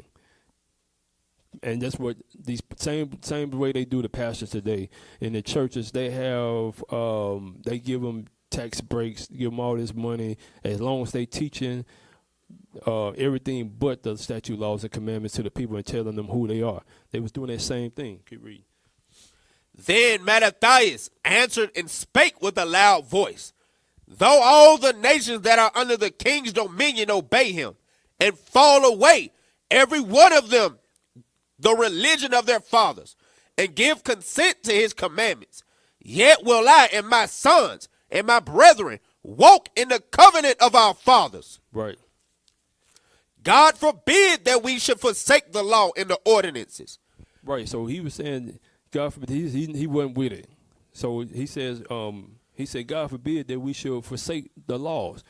And that's what these same way they do the pastors today in the churches. They have they give them tax breaks, give them all this money as long as they teaching everything but the statute, laws, and commandments to the people and telling them who they are. They was doing that same thing. Keep reading. Then Mattathias answered and spake with a loud voice, Though all the nations that are under the king's dominion obey him and fall away, every one of them the religion of their fathers, and give consent to his commandments, yet will I and my sons and my brethren walk in the covenant of our fathers. Right. God forbid that we should forsake the law and the ordinances. Right. So he was saying, God forbid, he wasn't with it. So he says, God forbid that we should forsake the laws,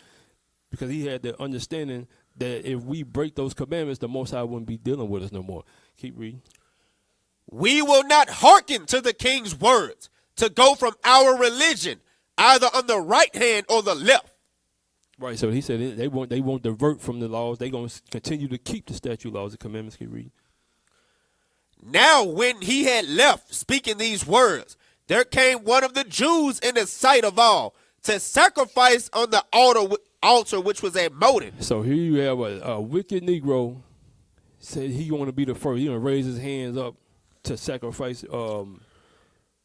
because he had the understanding that if we break those commandments, the Most High wouldn't be dealing with us no more. Keep reading. We will not hearken to the king's words to go from our religion, either on the right hand or the left. Right. So he said they won't divert from the laws. They're going to continue to keep the statute, laws, and commandments. Keep reading. Now when he had left speaking these words, there came one of the Jews in the sight of all to sacrifice on the altar which was at Modin. So here you have a wicked Negro said he want to be the first. He going to raise his hands up to sacrifice in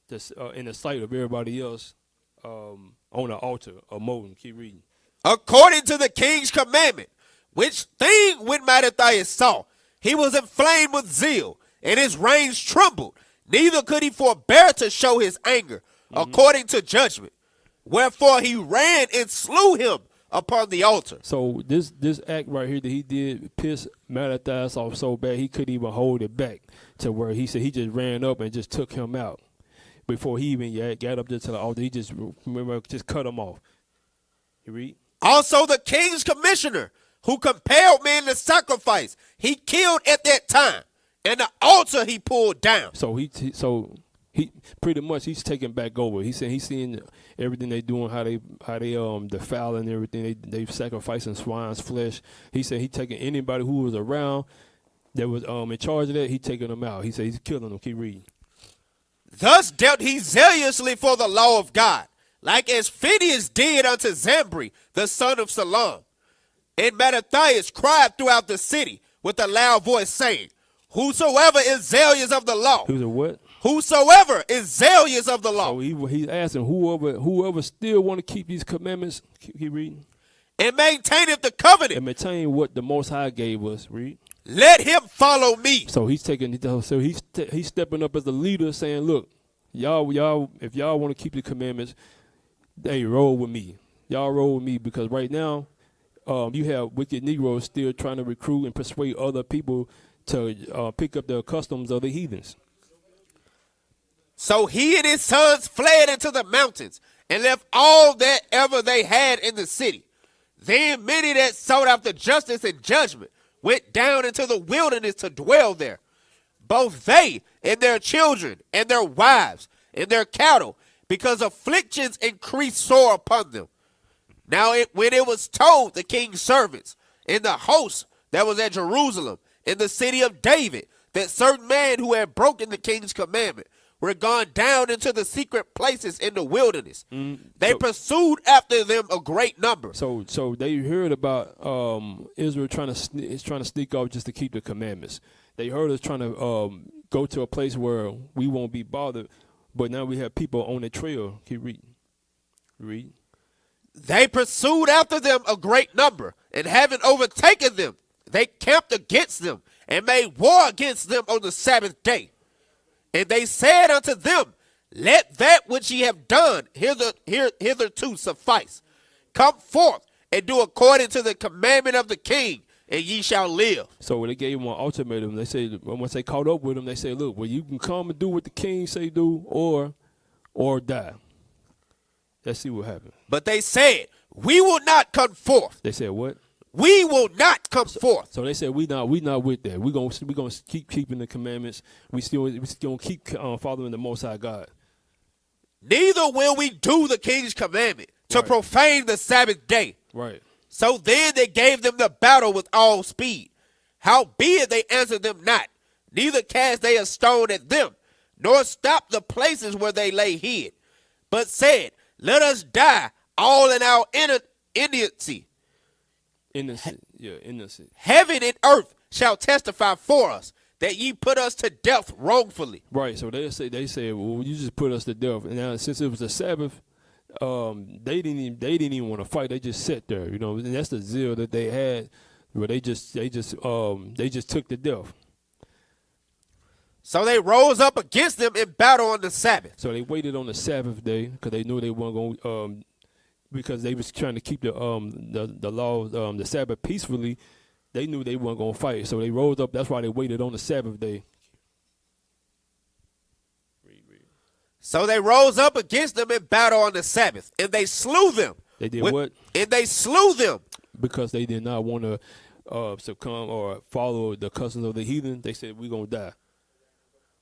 the sight of everybody else on the altar of Modin. Keep reading. According to the king's commandment, which thing when Mattathias saw, he was inflamed with zeal, and his reins trembled. Neither could he forbear to show his anger, according to judgment. Wherefore he ran and slew him upon the altar. So this act right here that he did pissed Mattathias off so bad he couldn't even hold it back, to where he said he just ran up and just took him out before he even got up there to the altar. He just cut him off. You read? Also the king's commissioner, who compelled men to sacrifice, he killed at that time, and the altar he pulled down. So he pretty much he's taking back over. He said he's seeing everything they doing, how they defiling everything. They sacrificing swine's flesh. He said he taking anybody who was around that was in charge of that, he taking them out. He said he's killing them. Keep reading. Thus dealt he zealously for the law of God, like as Phineas did unto Zambri, the son of Salam. And Mattathias cried throughout the city with a loud voice, saying, Whosoever is zealous of the law. Who's a what? Whosoever is zealous of the law. So he's asking whoever still want to keep these commandments, keep reading. And maintaineth the covenant. And maintain what the Most High gave us. Read. Let him follow me. So he's taking. So he's stepping up as a leader, saying, "Look, y'all, if y'all want to keep the commandments, they roll with me. Y'all roll with me because right now, you have wicked Negroes still trying to recruit and persuade other people to pick up the customs of the heathens." So he and his sons fled into the mountains and left all that ever they had in the city. Then many that sought after justice and judgment went down into the wilderness to dwell there, both they and their children and their wives and their cattle, because afflictions increased sore upon them. Now when it was told the king's servants in the host that was at Jerusalem, in the city of David, that certain men who had broken the king's commandment were gone down into the secret places in the wilderness. They pursued after them a great number. So they heard about Israel trying to sneak off just to keep the commandments. They heard us trying to go to a place where we won't be bothered. But now we have people on the trail. Keep reading. Read. They pursued after them a great number, and having overtaken them, they camped against them and made war against them on the Sabbath day. And they said unto them, Let that which ye have done hitherto suffice. Come forth and do according to the commandment of the king, and ye shall live. So when they gave them an ultimatum, they said, once they caught up with them, they said, look, well, you can come and do what the king say do, or die. Let's see what happens. But they said, We will not come forth. They said what? We will not come forth. So they said we not with that. We gonna keep keeping the commandments. We still gonna keep following the Most High God. Neither will we do the king's commandment to profane the Sabbath day. Right. So then they gave them the battle with all speed. Howbeit they answered them not, neither cast they a stone at them, nor stopped the places where they lay hid, but said, Let us die all in our idiocy. Innocent. Yeah, innocent. Heaven and earth shall testify for us that ye put us to death wrongfully. Right. So they say, well, you just put us to death. And now since it was the Sabbath, they didn't even want to fight. They just sat there, and that's the zeal that they had, where they just took the death. So they rose up against them in battle on the Sabbath. So they waited on the Sabbath day because they knew they weren't going to. Because they was trying to keep the law, the Sabbath peacefully, they knew they weren't going to fight. So they rose up. That's why they waited on the Sabbath day. So they rose up against them in battle on the Sabbath, and they slew them. They did what? And they slew them. Because they did not want to succumb or follow the customs of the heathen. They said, we're going to die.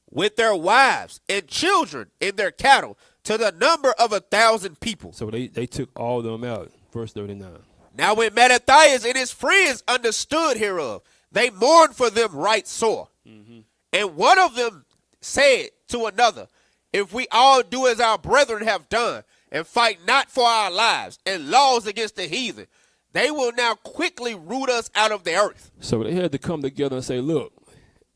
With their wives and children and their cattle, to the number of 1,000 people. So they took all of them out. Verse 39. Now when Mattathias and his friends understood hereof, they mourned for them right sore. Mm-hmm. And one of them said to another, If we all do as our brethren have done, and fight not for our lives and laws against the heathen, they will now quickly root us out of the earth. So they had to come together and say, look,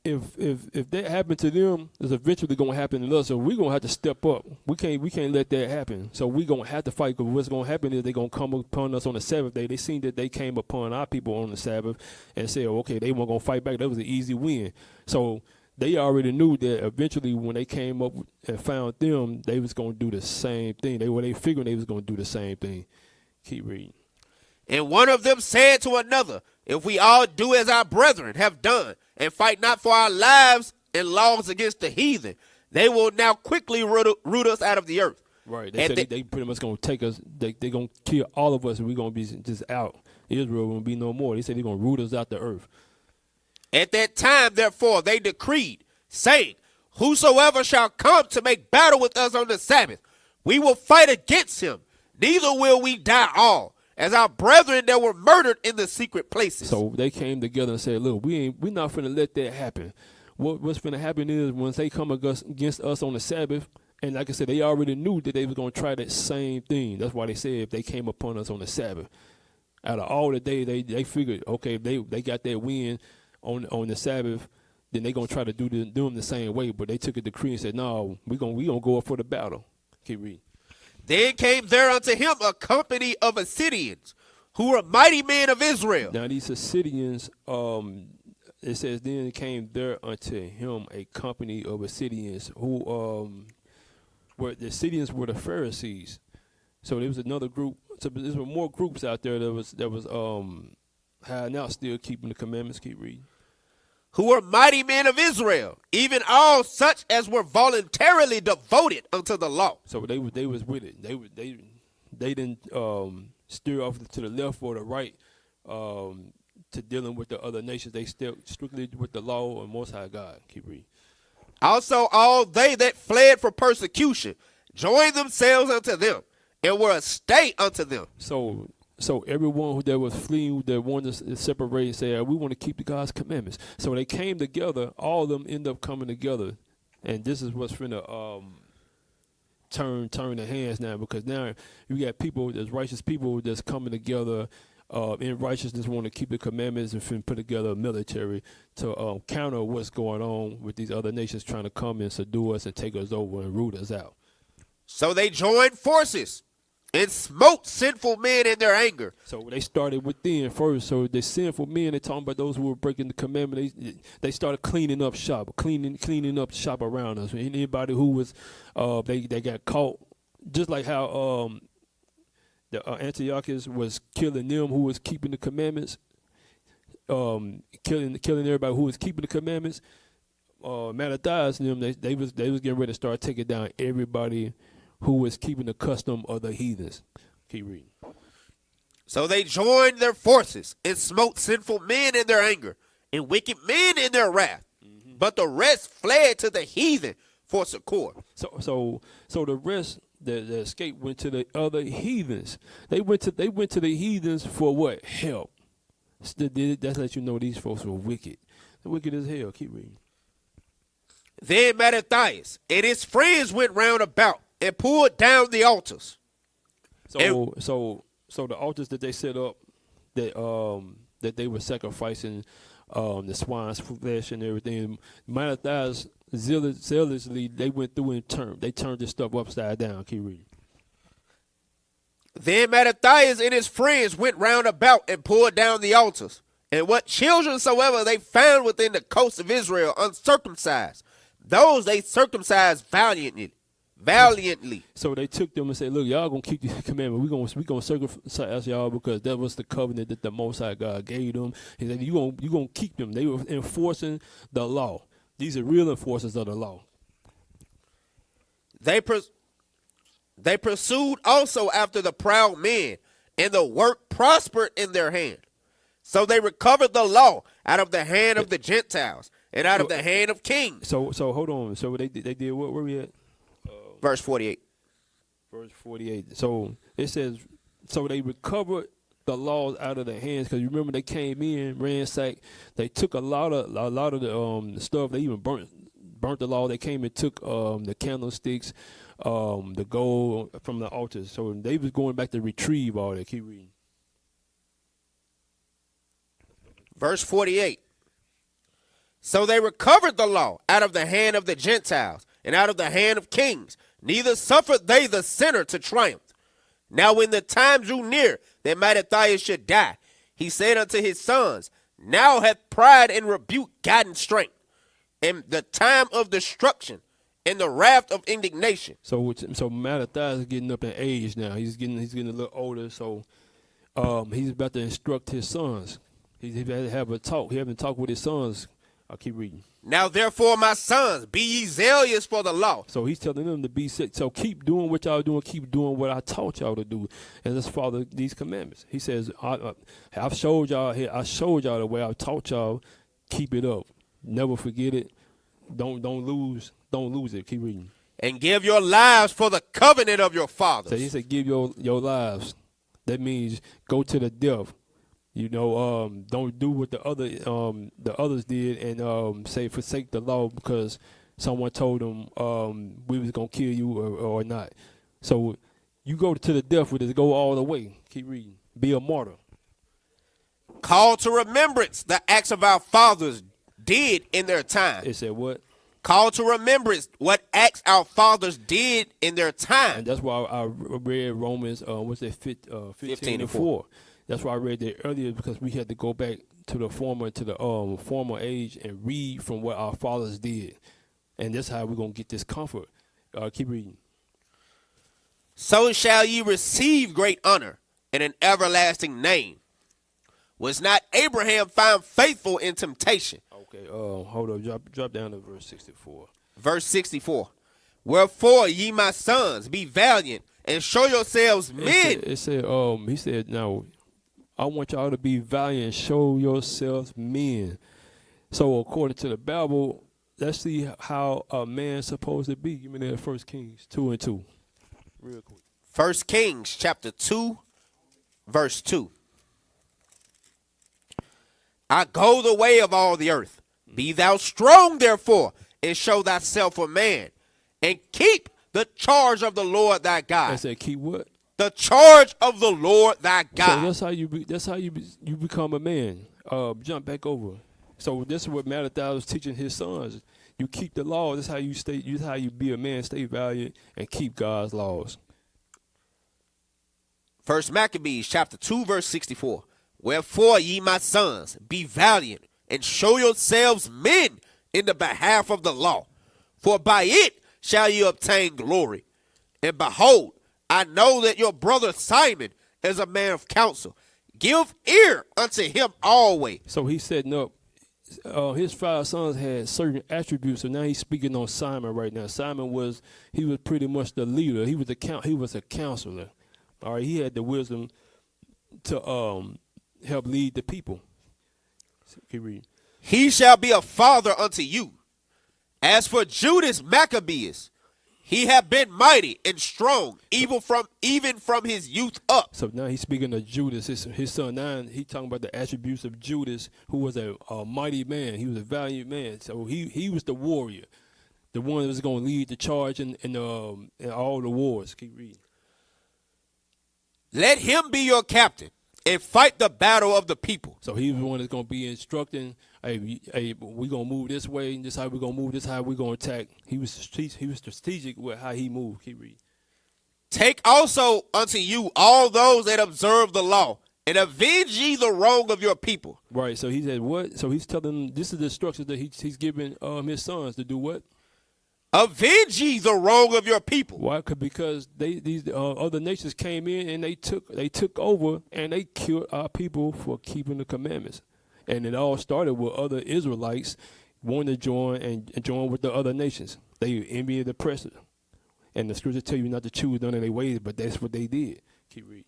if that happened to them, it's eventually going to happen to us. So we're going to have to step up. We can't let that happen. So we're going to have to fight, because what's going to happen is they're going to come upon us on the Sabbath day. They seen that they came upon our people on the Sabbath and said, okay, they weren't going to fight back. That was an easy win. So they already knew that eventually when they came up and found them, they was going to do the same thing. They figured they was going to do the same thing. Keep reading. And one of them said to another, If we all do as our brethren have done, and fight not for our lives and laws against the heathen, they will now quickly root us out of the earth. Right. They said they pretty much going to take us. They're going to kill all of us, and we're going to be just out. Israel won't be no more. They said they're going to root us out the earth. At that time, therefore, they decreed, saying, Whosoever shall come to make battle with us on the Sabbath, we will fight against him. Neither will we die all, as our brethren that were murdered in the secret places. So they came together and said, look, we're not finna let that happen. What's finna happen is once they come against us on the Sabbath, and like I said, they already knew that they was going to try that same thing. That's why they said if they came upon us on the Sabbath. Out of all the day, they figured, okay, they got that win on the Sabbath, then they going to try to do them the same way. But they took a decree and said, no, we gonna go up for the battle. Keep reading. Then came there unto him a company of Assyrians, who were mighty men of Israel. Now these Assyrians, it says, then came there unto him a company of Assyrians, who were the Assyrians were the Pharisees. So there was another group. So there were more groups out there that was hiding out, still keeping the commandments. Keep reading. Who were mighty men of Israel, even all such as were voluntarily devoted unto the law. So they was with it. They didn't steer off to the left or the right to dealing with the other nations. They still strictly with the law and Most High God. Keep reading. Also all they that fled for persecution joined themselves unto them, and were a stay unto them. So everyone that was fleeing, that wanted to separate and say, we want to keep the God's commandments. So they came together. All of them end up coming together, and this is what's finna turn the hands now, because now you got people, there's righteous people that's coming together in righteousness, want to keep the commandments, and finna put together a military to counter what's going on with these other nations trying to come and subdue us and take us over and root us out. So they joined forces and smote sinful men in their anger. So they started within first. So the sinful men, they're talking about those who were breaking the commandment. They started cleaning up shop, cleaning up shop around us. Anybody who was, they got caught, just like how the Antiochus was killing them who was keeping the commandments, killing everybody who was keeping the commandments. Mattathias and them, they was getting ready to start taking down everybody who was keeping the custom of the heathens. Keep reading. So they joined their forces and smote sinful men in their anger and wicked men in their wrath. Mm-hmm. But the rest fled to the heathen for succor. So the rest that escaped went to the other heathens. They went to the heathens for what? Help. That's let you know these folks were wicked. They're wicked as hell. Keep reading. Then Mattathias and his friends went round about and pulled down the altars. So the altars that they set up, that they were sacrificing the swine's flesh and everything. Mattathias zealously they went through and turned this stuff upside down. Keep reading. Then Mattathias and his friends went round about and pulled down the altars, and what children soever they found within the coast of Israel uncircumcised, those they circumcised valiantly. So they took them and said, look, y'all gonna keep the commandment. We gonna circumcise y'all because that was the covenant that the Most High God gave them. He said, you gonna keep them. They were enforcing the law. These are real enforcers of the law. They pursued also after the proud men, and the work prospered in their hand. So they recovered the law out of the hand of the Gentiles and out of the hand of kings. So hold on. So they did what? Where we at? Verse 48. Verse 48. So it says, so they recovered the laws out of their hands, because you remember they came in, ransacked. They took a lot of the stuff. They even burnt the law. They came and took the candlesticks, the gold from the altars. So they was going back to retrieve all that. Keep reading. Verse 48. So they recovered the law out of the hand of the Gentiles and out of the hand of kings. Neither suffered they the sinner to triumph. Now when the time drew near that Mattathias should die, he said unto his sons, now hath pride and rebuke gotten strength, and the time of destruction and the wrath of indignation. So Mattathias is getting up in age now. He's getting a little older. So he's about to instruct his sons. He's about to have a talk. He haven't talked with his sons. I'll keep reading. Now therefore, my sons, be ye zealous for the law. So he's telling them to be sick. So keep doing what y'all doing. Keep doing what I taught y'all to do, and let's follow these commandments. He says, I've showed y'all here. I showed y'all the way I taught y'all. Keep it up. Never forget it. Don't lose it. Keep reading. And give your lives for the covenant of your fathers. So he said, give your lives. That means go to the death. You know, don't do what the others did and say forsake the law because someone told them we was gonna kill you or not. So you go to the death with it. Go all the way. Keep reading. Be a martyr. Call to remembrance the acts of our fathers did in their time. It said what? Call to remembrance what acts our fathers did in their time. And that's why I read Romans, what's that, 15 and 4. That's why I read that earlier because we had to go back to the former age and read from what our fathers did. And that's how we're going to get this comfort. Keep reading. So shall ye receive great honor and an everlasting name. Was not Abraham found faithful in temptation? Okay, hold up. Drop down to verse 64. Verse 64. Wherefore, ye my sons, be valiant and show yourselves men. He said, now, I want y'all to be valiant and show yourselves men. So according to the Bible, let's see how a man's supposed to be. Give me that 1 Kings 2:2. Real quick. 1 Kings chapter 2, verse 2. I go the way of all the earth. Be thou strong, therefore, and show thyself a man, and keep the charge of the Lord thy God. I said, keep what? The charge of the Lord thy God. So that's how you become a man. Jump back over. So this is what Malachi was teaching his sons. You keep the law. That's how you stay. That's how you be a man. Stay valiant and keep God's laws. 1 Maccabees chapter 2, verse 64. Wherefore, ye my sons, be valiant and show yourselves men in the behalf of the law, for by it shall ye obtain glory. And behold, I know that your brother Simon is a man of counsel. Give ear unto him always. So he's setting up. His 5 sons had certain attributes, so now he's speaking on Simon right now. Simon was pretty much the leader. He was a counselor. All right, he had the wisdom to help lead the people. Keep reading. He shall be a father unto you. As for Judas Maccabeus, he hath been mighty and strong, even from his youth up. So now he's speaking of Judas, his son. Now he's talking about the attributes of Judas, who was a mighty man. He was a valiant man. So he was the warrior, the one that was going to lead the charge in all the wars. Keep reading. Let him be your captain and fight the battle of the people. So he was the one that's going to be instructing, hey, we're going to move this way, and this how we're going to move, this how we're going to attack. He was strategic with how he moved. Keep reading. Take also unto you all those that observe the law, and avenge ye the wrong of your people. Right, so he said what? So he's telling them this is the instructions that he's giving his sons to do what? Avenge ye the wrong of your people. Why? Because these other nations came in and they took over and they killed our people for keeping the commandments. And it all started with other Israelites wanting to join with the other nations. They envied the oppressor. And the scriptures tell you not to choose none of their ways, but that's what they did. Keep reading.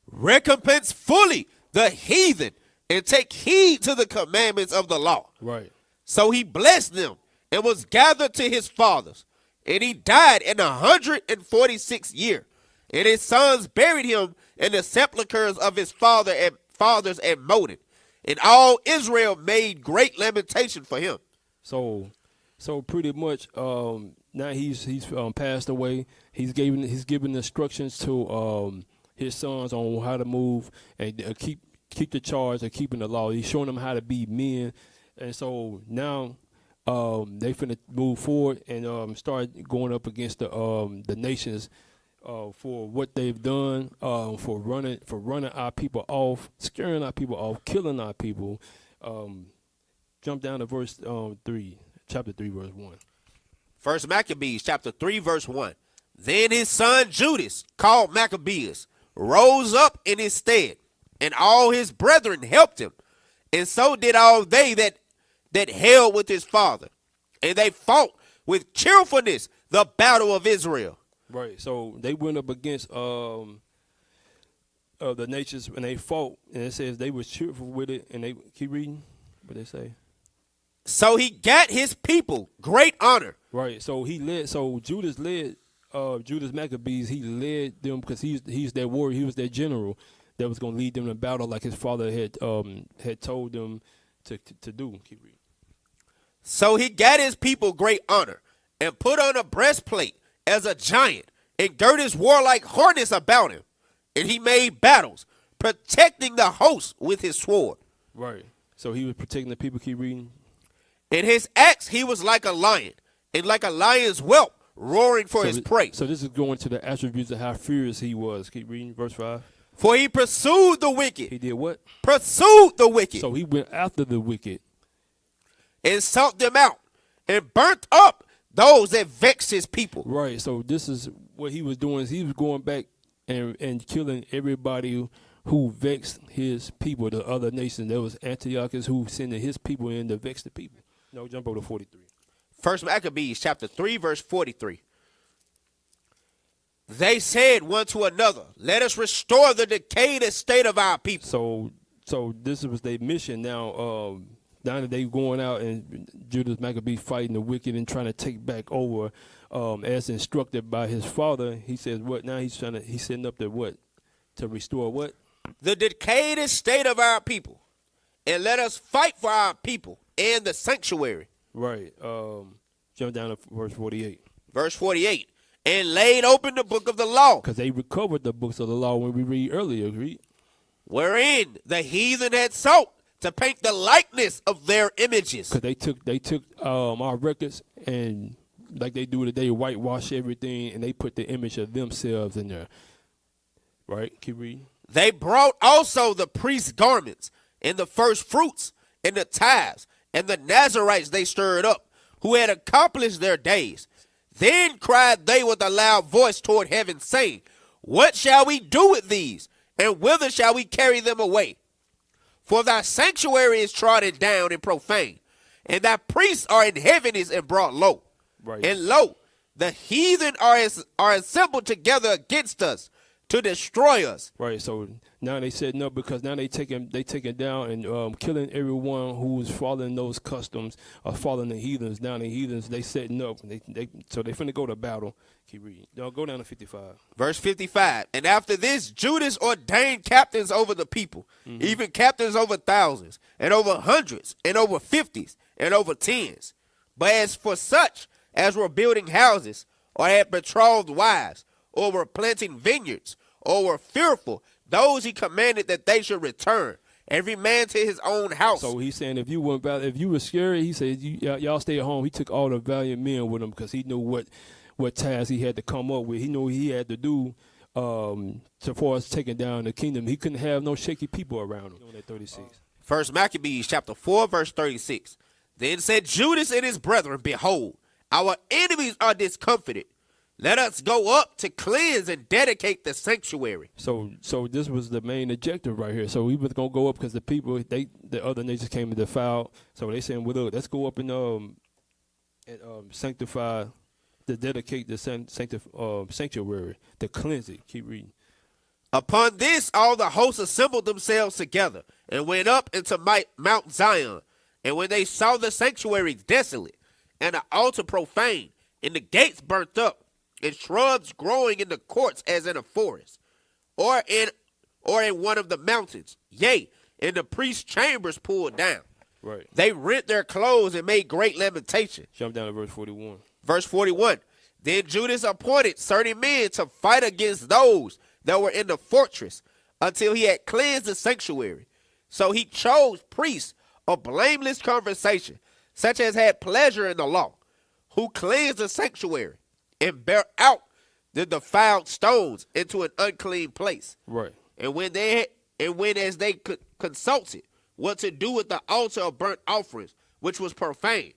Recompense fully the heathen and take heed to the commandments of the law. Right. So he blessed them and was gathered to his fathers. And he died in 146 year. And his sons buried him in the sepulchres of his fathers at Moden. And all Israel made great lamentation for him. So pretty much now he's passed away. He's given instructions to his sons on how to move and keep the charge of keeping the law. He's showing them how to be men. And so now they finna move forward and start going up against the nations for what they've done, for running our people off, scaring our people off, killing our people. Jump down to verse 3, chapter 3, verse 1. 1 Maccabees chapter 3, verse 1. Then his son Judas, called Maccabeus, rose up in his stead, and all his brethren helped him, and so did all they that held with his father, and they fought with cheerfulness the battle of Israel. Right, so they went up against the nations, and they fought, and it says they were cheerful with it, and they keep reading what they say. So he got his people great honor. Right, so Judas led Judas Maccabees, he led them because he's that warrior. He was that general that was going to lead them in battle, like his father had told them to do. Keep reading. So he got his people great honor, and put on a breastplate as a giant, and girt his warlike harness about him. And he made battles, protecting the host with his sword. Right. So he was protecting the people. Keep reading. In his acts he was like a lion, and like a lion's whelp, roaring for his prey. So this is going to the attributes of how furious he was. Keep reading, verse 5. For he pursued the wicked. He did what? Pursued the wicked. So he went after the wicked. And sought them out, and burnt up those that vexed his people. Right. So this is what he was doing. Is he was going back and killing everybody who vexed his people, the other nations. There was Antiochus who sending his people in to vex the people. No, jump over to 43. First Maccabees chapter 3, verse 43. They said one to another, let us restore the decayed estate of our people. So this was their mission now. Now that they going out and Judas Maccabee fighting the wicked and trying to take back over, as instructed by his father. He says what? Now he's setting up to restore what? The decayed estate of our people, and let us fight for our people and the sanctuary. Right. Jump down to verse 48. Verse 48. And laid open the book of the law. Because they recovered the books of the law when we read earlier. Read. Wherein the heathen had sought to paint the likeness of their images. Because they took our records and like they do today, whitewash everything, and they put the image of themselves in there. Right? Keep reading. They brought also the priest's garments and the first fruits and the tithes and the Nazarites they stirred up, who had accomplished their days. Then cried they with a loud voice toward heaven, saying, what shall we do with these? And whither shall we carry them away? For thy sanctuary is trodden down and profane, and thy priests are in heaviness and brought low. Right. And lo, the heathen are assembled together against us to destroy us. Right. So now they said no, because now they taking down and killing everyone who's following those customs or following the heathens. Now the heathens they setting up. So they finna go to battle. Keep reading. Now go down to 55. Verse 55. And after this, Judas ordained captains over the people, even captains over thousands, and over hundreds, and over 50s, and over 10s. But as for such as were building houses, or had betrothed wives, or were planting vineyards, or were fearful, those he commanded that they should return, every man to his own house. So he's saying if you were scared, he said y'all stay at home. He took all the valiant men with him because he knew what task he had to come up with. He knew what he had to do so far as taking down the kingdom. He couldn't have no shaky people around him. On that 36. First Maccabees chapter 4, verse 36. Then said Judas and his brethren, behold, our enemies are discomfited. Let us go up to cleanse and dedicate the sanctuary. So this was the main objective right here. So we was gonna go up because the people, the other nations came and defiled. So they saying, well, look, let's go up and sanctify, to dedicate the sanctuary, to cleanse it. Keep reading. Upon this, all the hosts assembled themselves together and went up into Mount Zion. And when they saw the sanctuary desolate and the altar profane and the gates burnt up, and shrubs growing in the courts as in a forest, or in one of the mountains, yea, and the priest's chambers pulled down. Right. They rent their clothes and made great lamentation. Jump down to verse 41. Verse 41. Then Judas appointed certain men to fight against those that were in the fortress until he had cleansed the sanctuary. So he chose priests of blameless conversation, such as had pleasure in the law, who cleansed the sanctuary and bear out the defiled stones into an unclean place. Right. And when as they consulted what to do with the altar of burnt offerings, which was profane,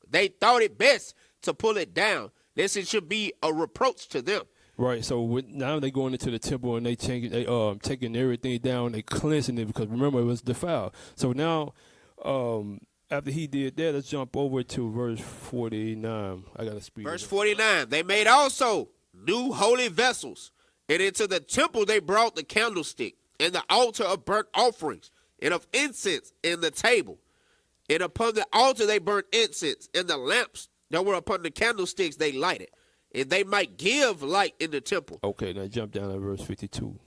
they thought it best to pull it down, lest it should be a reproach to them. Right. So now they going into the temple and they taking everything down, they cleansing it because remember it was defiled. So now after he did that, let's jump over to verse 49. I got to speak. Verse 49. They made also new holy vessels, and into the temple they brought the candlestick and the altar of burnt offerings and of incense and the table. And upon the altar they burnt incense, and the lamps that were upon the candlesticks they lighted. and they might give light in the temple. Okay, now jump down to verse 52.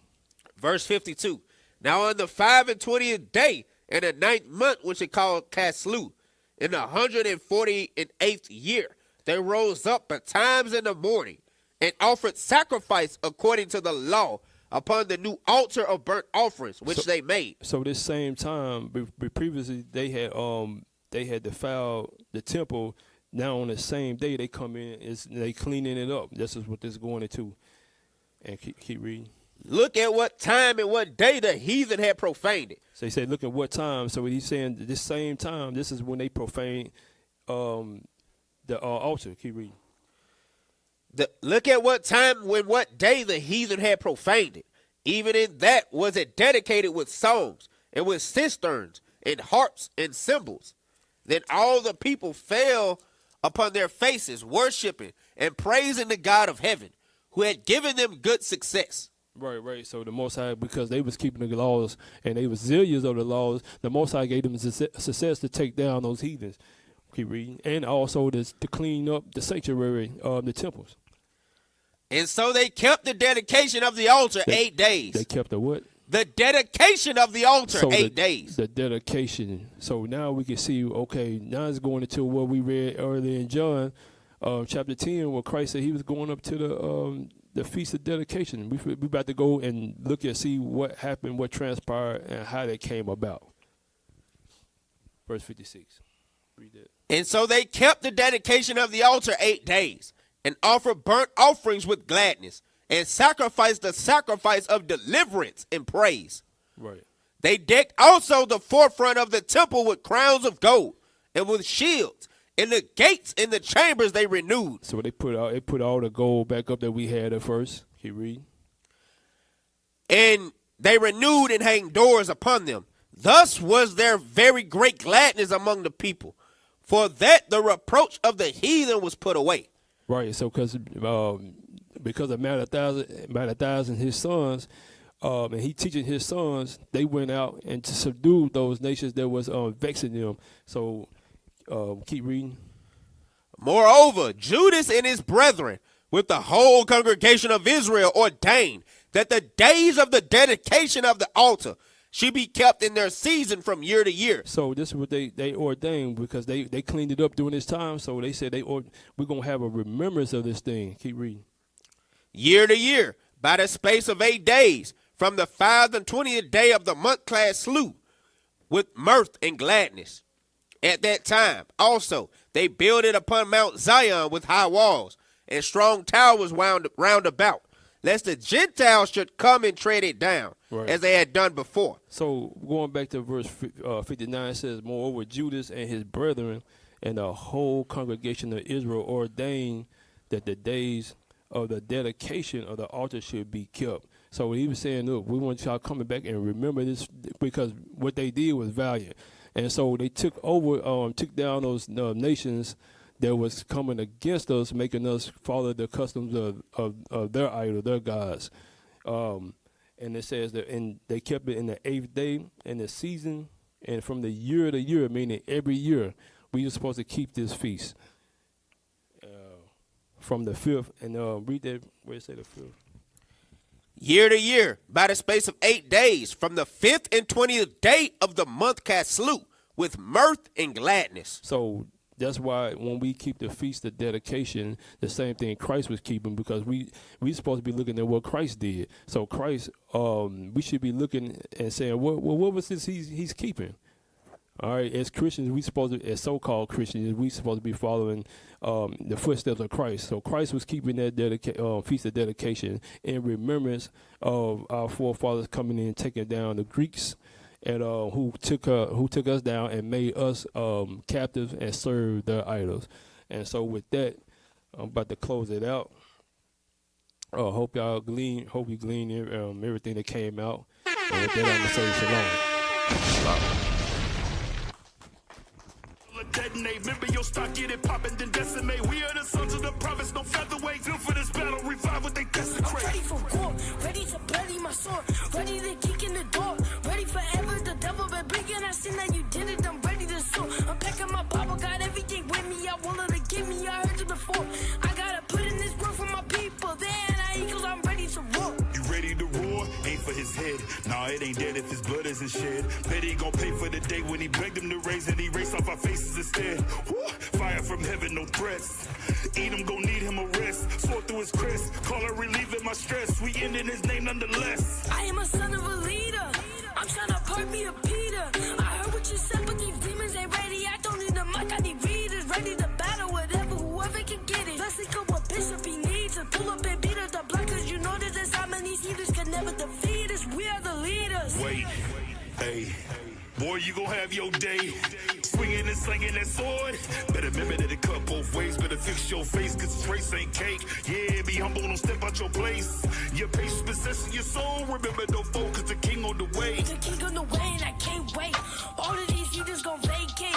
Verse 52. Now on the 25th day in the 9th month, which is called Caslu, in the 148th year, they rose up betimes in the morning and offered sacrifice according to the law upon the new altar of burnt offerings, which they made. So this same time, previously they had defiled the temple. Now on the same day they come in, they cleaning it up. This is what this is going into. And keep reading. Look at what time and what day the heathen had profaned it. So he said, look at what time. So he's saying this same time, this is when they profane the altar. Keep reading. Look at what time when what day the heathen had profaned it. Even in that was it dedicated with songs and with cisterns and harps and cymbals. Then all the people fell upon their faces, worshiping and praising the God of heaven, who had given them good success. Right. So the Most High, because they was keeping the laws and they was zealous of the laws, the Most High gave them success to take down those heathens. Keep reading. And also to clean up the sanctuary of the temples. And so they kept the dedication of the altar 8 days. They kept the what? The dedication of the altar 8 days. The dedication. So now we can see, okay, now it's going into what we read earlier in John chapter 10, where Christ said he was going up to the Feast of Dedication. We about to go and look and see what happened, what transpired, and how that came about. Verse 56. Read that. And so they kept the dedication of the altar 8 days, and offered burnt offerings with gladness, and sacrificed the sacrifice of deliverance and praise. Right. They decked also the forefront of the temple with crowns of gold, and with shields, and the gates and the chambers they renewed. So they put all the gold back up that we had at first. Keep reading. And they renewed and hanged doors upon them. Thus was there very great gladness among the people, for that the reproach of the heathen was put away. Right. So because of Mattathias and his sons, and he teaching his sons, they went out and to subdue those nations that was vexing them. So keep reading. Moreover, Judas and his brethren, with the whole congregation of Israel, ordained that the days of the dedication of the altar should be kept in their season from year to year. So this is what they ordained, because they cleaned it up during this time. So they said we're going to have a remembrance of this thing. Keep reading. Year to year, by the space of 8 days, from the 25th day of the month Caslu, with mirth and gladness. At that time, also, they builded upon Mount Zion with high walls and strong towers round about, lest the Gentiles should come and tread it down, right, as they had done before. So going back to verse 59, it says, moreover, Judas and his brethren and the whole congregation of Israel ordained that the days of the dedication of the altar should be kept. So he was saying, look, we want y'all coming back and remember this, because what they did was valiant. And so they took down those nations that was coming against us, making us follow the customs of their idol, their gods. And it says that, and they kept it in the 8th day in the season, and from the year to year, meaning every year, we are supposed to keep this feast. From the 5th, and read that, where it say the 5th. Year to year, by the space of 8 days, from the 5th and 20th day of the month Caslu, with mirth and gladness. So that's why when we keep the feast of dedication, the same thing Christ was keeping, because we supposed to be looking at what Christ did. So Christ, we should be looking and saying, what was this he's keeping? All right, as Christians, as so-called Christians, we supposed to be following the footsteps of Christ. So Christ was keeping that feast of dedication in remembrance of our forefathers coming in, taking down the Greeks, and who took us down and made us captives and served their idols. And so with that, I'm about to close it out. Hope you glean everything that came out. And with that, I'm gonna say shalom. Detonate, remember your stock, get it poppin', then decimate. We are the sons of the prophets, no featherweight. Feel for this battle, revive what they desecrate. I'm ready for war, ready to bloody my sword, ready to kick in the door, ready forever. The devil been bringing, I seen that you did it. I'm ready to soar. I'm packing my Bible, got everything with me. I want her to give me. I heard you before. I gotta put in this work for head. Nah, it ain't dead if his blood isn't shed. Bet he gon' pay for the day when he begged him to raise and he erased off our faces instead. Woo! Fire from heaven, no threats. Edom gon' need him a rest. Swore through his crest, call her relieving my stress. We end in his name nonetheless. I am a son of a leader. I'm trying to park me a Peter. I heard what you said, but these demons ain't ready. I don't need a mic, I need readers. Ready to battle whatever, whoever can get it. Let's think of what bishop he needs. To pull up and beat up the block, cause you know that there's how many heathens can never defeat us. We are the leaders. Wait, hey, boy, you gon' have your day. Swinging and slinging that sword. Better remember that it cut both ways. Better fix your face, cause this race ain't cake. Yeah, be humble, don't step out your place. Your patience possessing your soul. Remember, don't focus, the king on the way. The king on the way, and I can't wait. All of these heathens gon' vacate.